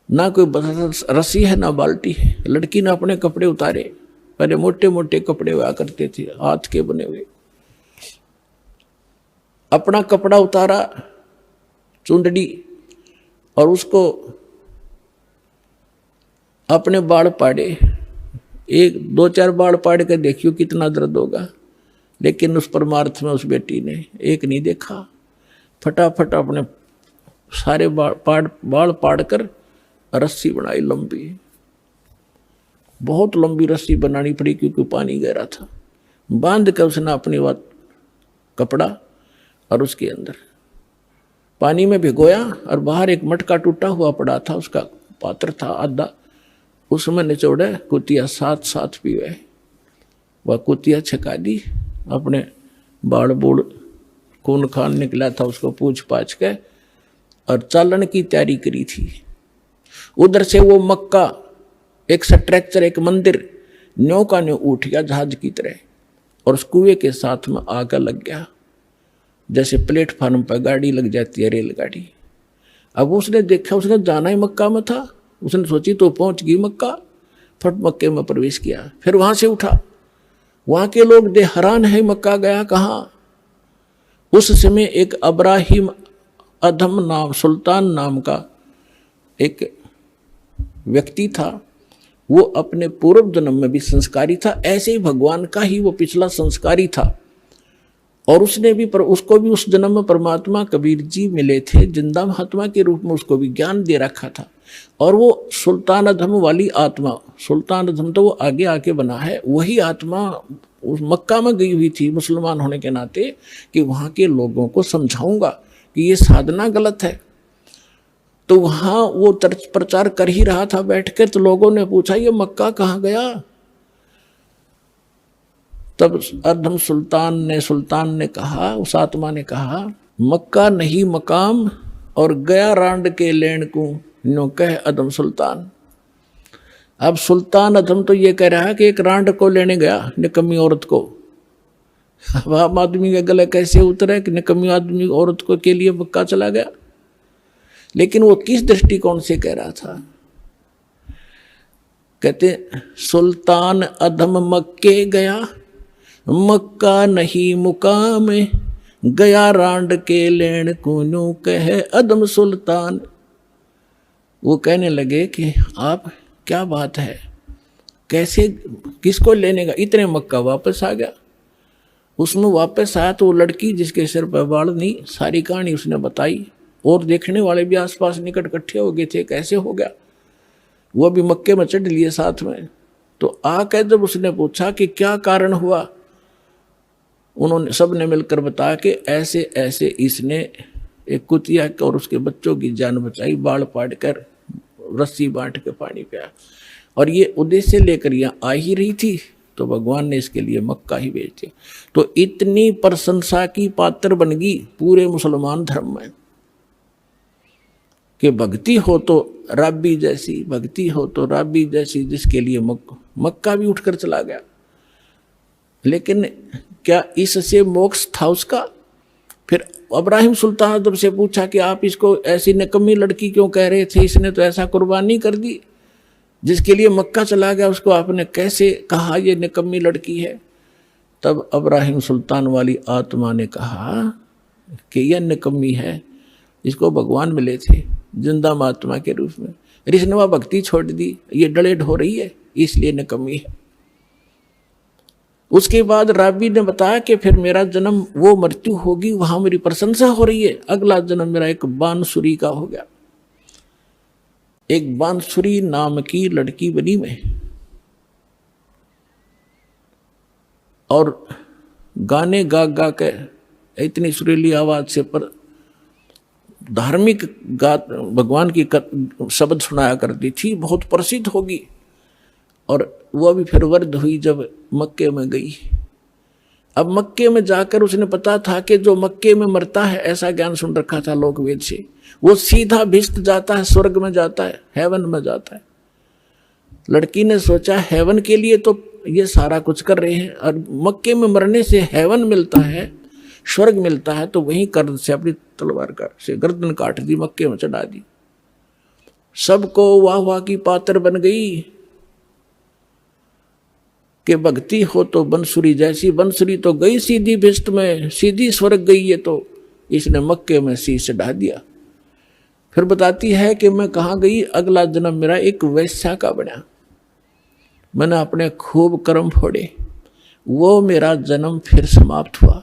ना कोई रस्सी है ना बाल्टी है। लड़की ने अपने कपड़े उतारे, पहले मोटे मोटे कपड़े हुआ करते थे, हाथ के बने हुए। अपना कपड़ा उतारा, चुंदड़ी, और उसको अपने बाल पाड़े। एक दो चार बाल पाड़ के देखियो कितना दर्द होगा। लेकिन उस परमार्थ में उस बेटी ने एक नहीं देखा, फटाफट अपने सारे बाल पाड़ कर रस्सी बनाई, लंबी, बहुत लंबी रस्सी बनानी पड़ी, क्योंकि पानी गहरा था। बांध कर उसने अपनी बात कपड़ा और उसके अंदर पानी में भिगोया, और बाहर एक मटका टूटा हुआ पड़ा था, उसका पात्र था आधा, उसमें निचोड़े कुतिया साथ साथ पीवे। वह कुतिया छका दी, अपने बाड़ बूढ़ खून खान निकला था, उसको पूछ पाछ के और चालन की तैयारी करी थी। उधर से वो मक्का, एक स्ट्रक्चर, एक मंदिर न्यों का न्यों उठ गया जहाज की तरह, और उस कुएं के साथ में आकर लग गया, जैसे प्लेटफार्म पर गाड़ी लग जाती है, रेलगाड़ी। अब उसने देखा, उसने जाना ही मक्का में था, उसने सोची तो पहुंच गई मक्का, फट मक्के में प्रवेश किया। फिर वहां से उठा, वहां के लोग दे हैरान है, मक्का गया कहाँ। उस समय एक अब्राहिम अधम नाम, सुल्तान नाम का एक व्यक्ति था। वो अपने पूर्व जन्म में भी संस्कारी था, ऐसे ही भगवान का ही वो पिछला संस्कारी था। और उसने भी उसको भी उस जन्म में परमात्मा कबीर जी मिले थे, जिंदा महात्मा के रूप में उसको भी ज्ञान दे रखा था। और वो सुल्तान अधम वाली आत्मा, सुल्तान अधम तो वो आगे आके बना है, वही आत्मा उस मक्का में गई हुई थी मुसलमान होने के नाते, कि वहाँ के लोगों को समझाऊंगा कि ये साधना गलत है। तो वहाँ वो प्रचार कर ही रहा था बैठ के, तो लोगों ने पूछा ये मक्का कहाँ गया। तब अधम सुल्तान ने कहा, उस आत्मा ने कहा, मक्का नहीं मकाम, और गया रांड के लेन को नो कह अधम सुल्तान। अब सुल्तान अधम तो ये कह रहा है कि एक रांड को लेने गया, निकम्मी औरत को। अब आम आदमी के गले कैसे उतरे कि निकम्मी आदमी औरत को के लिए मक्का चला गया। लेकिन वो किस दृष्टिकोण से कह रहा था, कहते सुल्तान अधम मक्के गया, मक्का नहीं मुकाम, गया रांड के लेन को कहे अदम सुल्तान। वो कहने लगे कि आप क्या बात है, कैसे, किसको लेने का, इतने मक्का वापस आ गया। उसमें वापस आया तो वो लड़की जिसके सिर पर बाल नहीं, सारी कहानी उसने बताई। और देखने वाले भी आसपास निकट इकट्ठे हो गए थे, कैसे हो गया। वो भी मक्के में चढ़ लिए साथ में। तो आकर जब उसने पूछा कि क्या कारण हुआ, उन्होंने सब ने मिलकर बताया कि ऐसे ऐसे इसने एक कुतिया और उसके बच्चों की जान बचाई, बाढ़ पाड़ कर रस्सी बांट के पानी पिया। और ये उद्देश्य लेकर यहाँ आ ही रही थी, तो भगवान ने इसके लिए मक्का ही भेज दिया। तो इतनी प्रशंसा की पात्र बन गई पूरे मुसलमान धर्म में कि भक्ति हो तो राबी जैसी, भक्ति हो तो राबी जैसी, जिसके लिए मक्का भी उठकर चला गया। लेकिन क्या इससे मोक्ष था उसका? फिर अब्राहिम सुल्तान अदब से पूछा कि आप इसको ऐसी निकम्मी लड़की क्यों कह रहे थे, इसने तो ऐसा कुर्बानी कर दी। जिसके लिए मक्का चला गया उसको आपने कैसे कहा ये निकम्मी लड़की है? तब इब्राहिम सुल्तान वाली आत्मा ने कहा कि यह निकम्मी है, इसको भगवान मिले थे जिंदा महात्मा के रूप में, इसने वह भक्ति छोड़ दी, ये डलेड हो रही है इसलिए निकम्मी है। उसके बाद राबी ने बताया कि फिर मेरा जन्म वो मृत्यु होगी वहां मेरी प्रशंसा हो रही है, अगला जन्म मेरा एक बांसुरी का हो गया। एक बांसुरी नाम की लड़की बनी मैं, और गाने गा गा के इतनी सुरीली आवाज से पर धार्मिक भगवान की शब्द सुनाया करती थी, बहुत प्रसिद्ध होगी। और वह भी फिर वृद्ध हुई जब मक्के में गई। अब मक्के में जाकर उसने पता था कि जो मक्के में मरता है, ऐसा ज्ञान सुन रखा था लोक वेद से, वो सीधा भिष्ट जाता है, स्वर्ग में जाता है, हेवन में जाता है। लड़की ने सोचा हेवन के लिए तो ये सारा कुछ कर रहे हैं, और मक्के में मरने से हेवन मिलता है, स्वर्ग मिलता है, तो वहीं कर्द से अपनी तलवार का से गर्दन काट दी, मक्के में चढ़ा दी। सबको वाह वाह की पात्र बन गई कि भक्ति हो तो बंसुरी जैसी, बंसुरी तो गई सीधी भिष्ट में, सीधी स्वर्ग गई है, तो इसने मक्के में शीश चढ़ा दिया। फिर बताती है कि मैं कहाँ गई, अगला जन्म मेरा एक वैश्या का बना, मैंने अपने खूब कर्म फोड़े, वो मेरा जन्म फिर समाप्त हुआ।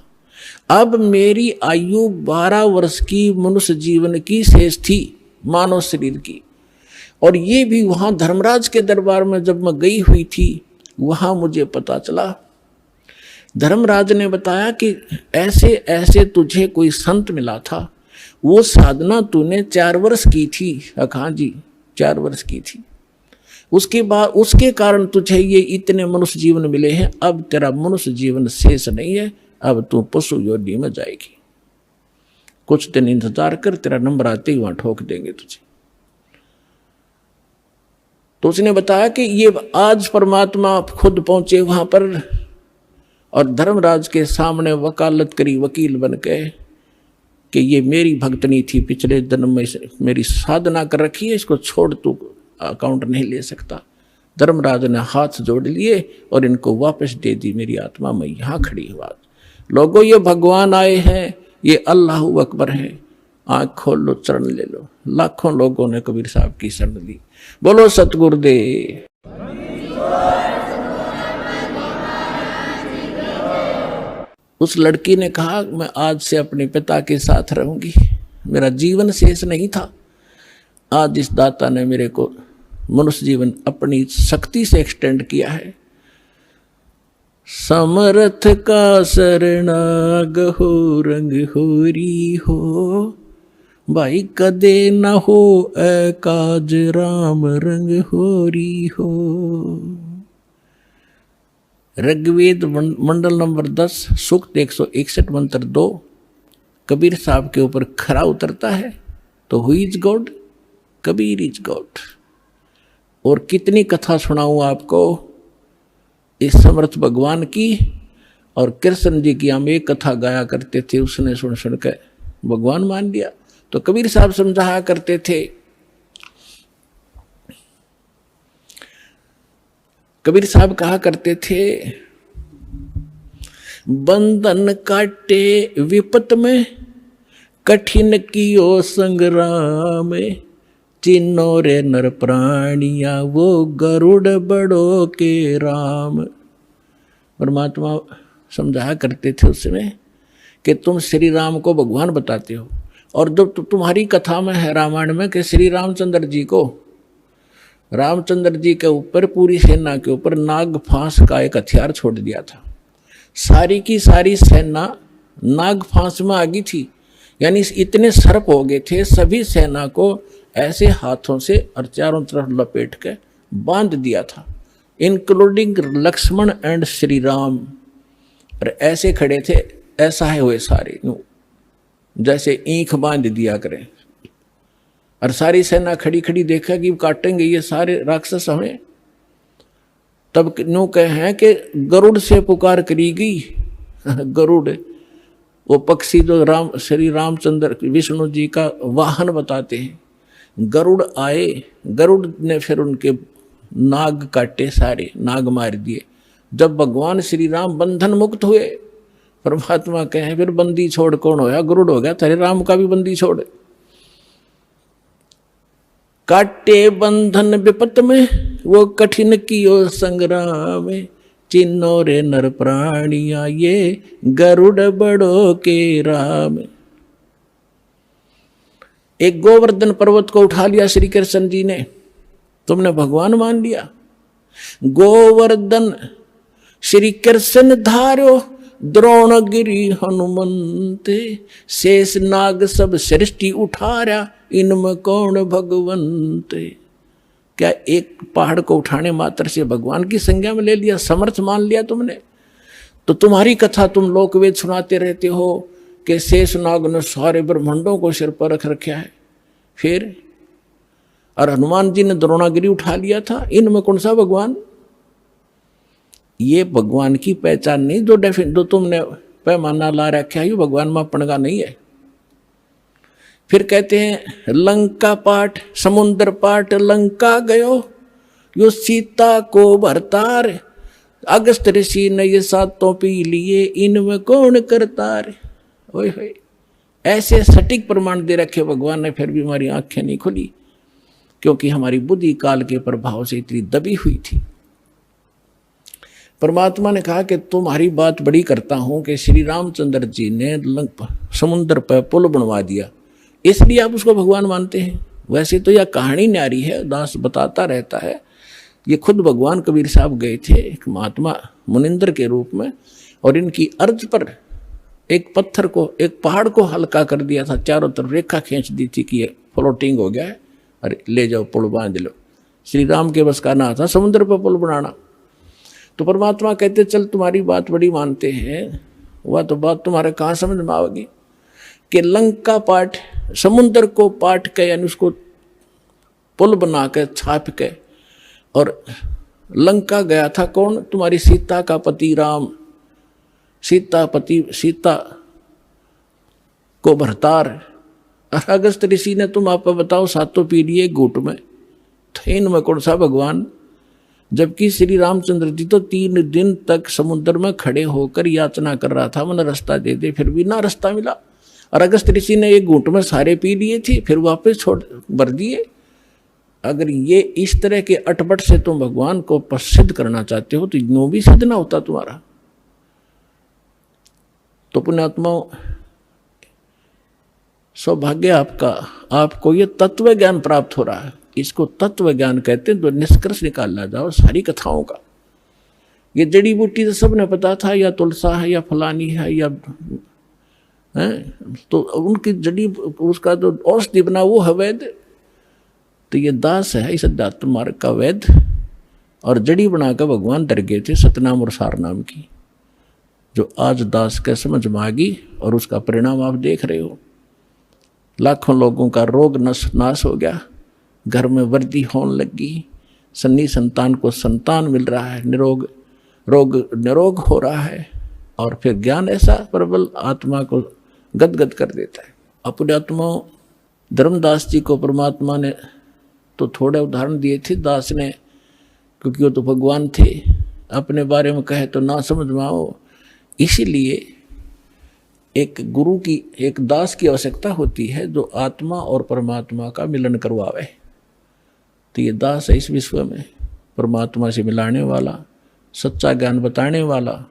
अब मेरी आयु 12 वर्ष की मनुष्य जीवन की शेष थी, मानव शरीर की। और ये भी वहां धर्मराज के दरबार में जब मैं गई हुई थी, वहां मुझे पता चला, धर्मराज ने बताया कि ऐसे ऐसे तुझे कोई संत मिला था, वो साधना तूने 4 वर्ष की थी। हाँ जी, 4 वर्ष की थी। उसके बाद उसके कारण तुझे ये इतने मनुष्य जीवन मिले हैं। अब तेरा मनुष्य जीवन शेष नहीं है, अब तू पशु योनि में जाएगी। कुछ दिन इंतजार कर, तेरा नंबर आते ही वहां ठोक देंगे तुझे। तो उसने बताया कि ये आज परमात्मा खुद पहुंचे वहां पर, और धर्मराज के सामने वकालत करी वकील बन के कि ये मेरी भक्तनी थी, पिछले जन्म में मेरी साधना कर रखी है, इसको छोड़ तू अकाउंट नहीं ले सकता। धर्मराज ने हाथ जोड़ लिए और इनको वापस दे दी मेरी आत्मा, मैं यहाँ खड़ी हूँ। लोगों ये भगवान आए हैं, ये अल्लाह अकबर है, आँख खोल लो, चरण ले लो। लाखों लोगों ने कबीर साहब की शरण ली। बोलो सतगुरुदेव। उस लड़की ने कहा मैं आज से अपने पिता के साथ रहूंगी, मेरा जीवन शेष नहीं था। आज इस दाता ने मेरे को मनुष्य जीवन अपनी शक्ति से एक्सटेंड किया है। समर्थ का शरणाग हो, रंग होरी हो, भाई कदे न हो काज, राम रंग होरी हो। ऋग्वेद मंडल नंबर 10 सूक्त 161 मंत्र 2 कबीर साहब के ऊपर खरा उतरता है। तो who is God? Kabir is God. और कितनी कथा सुनाऊं आपको इस समर्थ भगवान की। और कृष्ण जी की हम एक कथा गाया करते थे, उसने सुन सुन के भगवान मान लिया। तो कबीर साहब समझाया करते थे, कबीर साहब कहा करते थे, बंधन काटे विपत में, कठिन कियो संग्राम, चिन्नो रे नर प्राणिया, वो गरुड़ बड़ो के राम। परमात्मा समझाया करते थे उसमें कि तुम श्री राम को भगवान बताते हो, और जब तुम्हारी कथा में है रामायण में कि श्री रामचंद्र जी को, रामचंद्र जी के ऊपर पूरी सेना के ऊपर नाग फांस का एक हथियार छोड़ दिया था। सारी की सारी सेना नाग फांस में आ गई थी, यानी इतने सर्प हो गए थे, सभी सेना को ऐसे हाथों से और चारों तरफ लपेट के बांध दिया था, इंक्लूडिंग लक्ष्मण एंड श्री राम। और ऐसे खड़े थे, ऐसा है हुए सारे, जैसे ईंख बांध दिया करें। और सारी सेना खड़ी खड़ी देखा कि काटेंगे ये सारे राक्षस हमें। तब नो कहे हैं कि गरुड़ से पुकार करी गई। गरुड़ वो पक्षी जो श्री रामचंद्र विष्णु जी का वाहन बताते हैं। गरुड़ आए, गरुड़ ने फिर उनके नाग काटे सारे, नाग मार दिए। जब भगवान श्री राम बंधन मुक्त हुए, परमात्मा कहे फिर बंदी छोड़ कौन होया, गरुड़ हो गया तेरे राम का भी बंदी छोड़। काटे बंधन विपत में वो कठिन कियो संग्राम, चिन्नो रे नर प्राणिया ये गरुड़ बड़ो के राम। एक गोवर्धन पर्वत को उठा लिया श्री कृष्ण जी ने, तुमने भगवान मान लिया। गोवर्धन श्री कृष्ण धारो द्रोणगिरी हनुमंते, शेष नाग सब सृष्टि उठारा इनमें कौन भगवंते। क्या एक पहाड़ को उठाने मात्र से भगवान की संज्ञा में ले लिया, समर्थ मान लिया तुमने? तो तुम्हारी कथा तुम लोकवेद सुनाते रहते हो कि शेष नाग ने सारे ब्रह्मांडों को सिर पर रख रखा है। फिर और हनुमान जी ने द्रोणागिरी उठा लिया था, इनमें कौन सा भगवान? ये भगवान की पहचान नहीं, जो तुमने पैमाना ला रखा है, ये भगवान मापन का नहीं है। फिर कहते हैं लंका पाठ, समुद्र पाठ लंका गयो, यो सीता को भरतार, अगस्त ऋषि ने ये सातों पी लिए, इनमें कौन करतार। ओए होए, ऐसे सटीक प्रमाण दे रखे भगवान ने, फिर भी हमारी आंखें नहीं खुली, क्योंकि हमारी बुद्धि काल के प्रभाव से इतनी दबी हुई थी। परमात्मा ने कहा कि तुम्हारी बात बड़ी करता हूं कि श्री रामचंद्र जी ने समुद्र पर पुल बनवा दिया, इसलिए आप उसको भगवान मानते हैं। वैसे तो यह कहानी न्यारी है, दास बताता रहता है। ये खुद भगवान कबीर साहब गए थे एक महात्मा मुनिंदर के रूप में, और इनकी अर्ज पर एक पत्थर को, एक पहाड़ को हल्का कर दिया था, चारों तरफ रेखा खींच दी थी कि ये फ्लोटिंग हो गया है, अरे ले जाओ पुल बांध लो। श्री राम के बस का ना था समुद्र पर पुल बनाना। तो परमात्मा कहते चल तुम्हारी बात बड़ी मानते हैं, वह तो बात तुम्हारे कहाँ समझ में आवेगी कि लंका पाठ, समुद्र को पाट के यानी उसको पुल बना के छाप के, और लंका गया था कौन? तुम्हारी सीता का पति राम, सीता को भरतार। अगस्त ऋषि ने तुम आप बताओ सातों पी लिए घूट में, तो इनमें कौन सा भगवान? जबकि श्री रामचंद्र जी तो 3 दिन तक समुद्र में खड़े होकर याचना कर रहा था, मन रास्ता दे दे, फिर भी ना रास्ता मिला। और अगस्त ऋषि ने एक घूंट में सारे पी लिए थे, फिर वापस छोड़ भर दिए। अगर ये इस तरह के अटपट से तुम भगवान को प्रसिद्ध करना चाहते हो तो यूं भी सिद्ध ना होता तुम्हारा। तो पुण्यात्माओं, सौभाग्य आपका, आपको ये तत्व ज्ञान प्राप्त हो रहा है। इसको तत्व ज्ञान कहते हैं। तो निष्कर्ष निकालना जाओ सारी कथाओं का। ये जड़ी बूटी तो सबने पता था, या तुलसा है या फलानी है या है, तो उनकी जड़ी उसका जो औषधि बना वो है वैद। तो ये दास है इस अध्यात्म मार्ग का वैद, और जड़ी बनाकर भगवान दर गए थे सतनाम और सारनाम की, जो आज दास के समझ में आ गई, और उसका परिणाम आप देख रहे हो। लाखों लोगों का रोग नाश हो गया, घर में वृद्धि होने लगी, सन्नी संतान को संतान मिल रहा है, निरोग हो रहा है। और फिर ज्ञान ऐसा प्रबल आत्मा को गदगद कर देता है। अपने आत्मा धर्मदास जी को परमात्मा ने तो थोड़े उदाहरण दिए थे दास ने, क्योंकि वो तो भगवान थे, अपने बारे में कहे तो ना समझ में आओ। इसीलिए एक गुरु की, एक दास की आवश्यकता होती है जो आत्मा और परमात्मा का मिलन करवावे। तो ये दास है इस विश्व में, परमात्मा से मिलाने वाला, सच्चा ज्ञान बताने वाला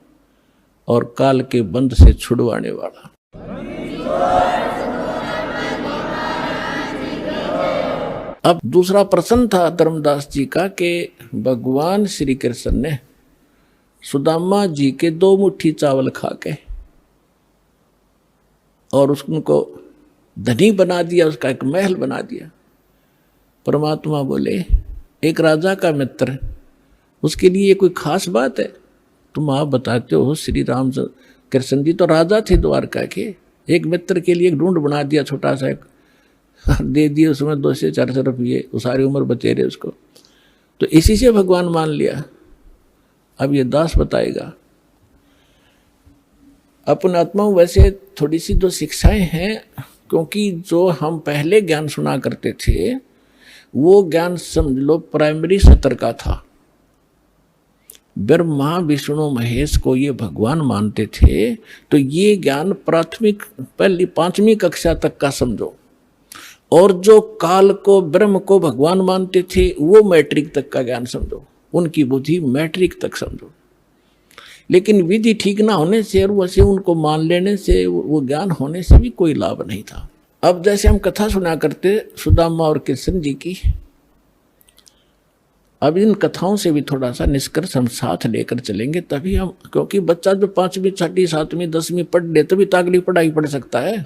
और काल के बंध से छुड़वाने वाला। अब दूसरा प्रश्न था धर्मदास जी का कि भगवान श्री कृष्ण ने सुदामा जी के 2 मुट्ठी चावल खा के और उसको धनी बना दिया, उसका एक महल बना दिया। परमात्मा बोले एक राजा का मित्र, उसके लिए ये कोई खास बात है? तुम आप बताते हो श्री राम कृष्ण जी तो राजा थे द्वारका के, एक मित्र के लिए एक ढूंढ बना दिया छोटा सा, एक दे दिए उसमें 200 से 400 रुपये, वो सारी उम्र बतेरे उसको, तो इसी से भगवान मान लिया। अब ये दास बताएगा। अपन आत्मा वैसे थोड़ी सी 2 शिक्षाएं हैं, क्योंकि जो हम पहले ज्ञान सुना करते थे वो ज्ञान समझ लो प्राइमरी स्तर का था। ब्रह्मा विष्णु महेश को ये भगवान मानते थे, तो ये ज्ञान प्राथमिक पहली 5वीं कक्षा तक का समझो। और जो काल को ब्रह्म को भगवान मानते थे वो मैट्रिक तक का ज्ञान समझो, उनकी बुद्धि मैट्रिक तक समझो। लेकिन विधि ठीक ना होने से और वैसे उनको मान लेने से, वो ज्ञान होने से भी कोई लाभ नहीं था। अब जैसे हम कथा सुना करते सुदामा और कृष्ण जी की, अब इन कथाओं से भी थोड़ा सा निष्कर्ष हम साथ लेकर चलेंगे तभी हम, क्योंकि बच्चा जो 5वीं 6वीं 7वीं 10वीं पढ़ ले तभी तो अगली पढ़ाई पढ़ सकता है।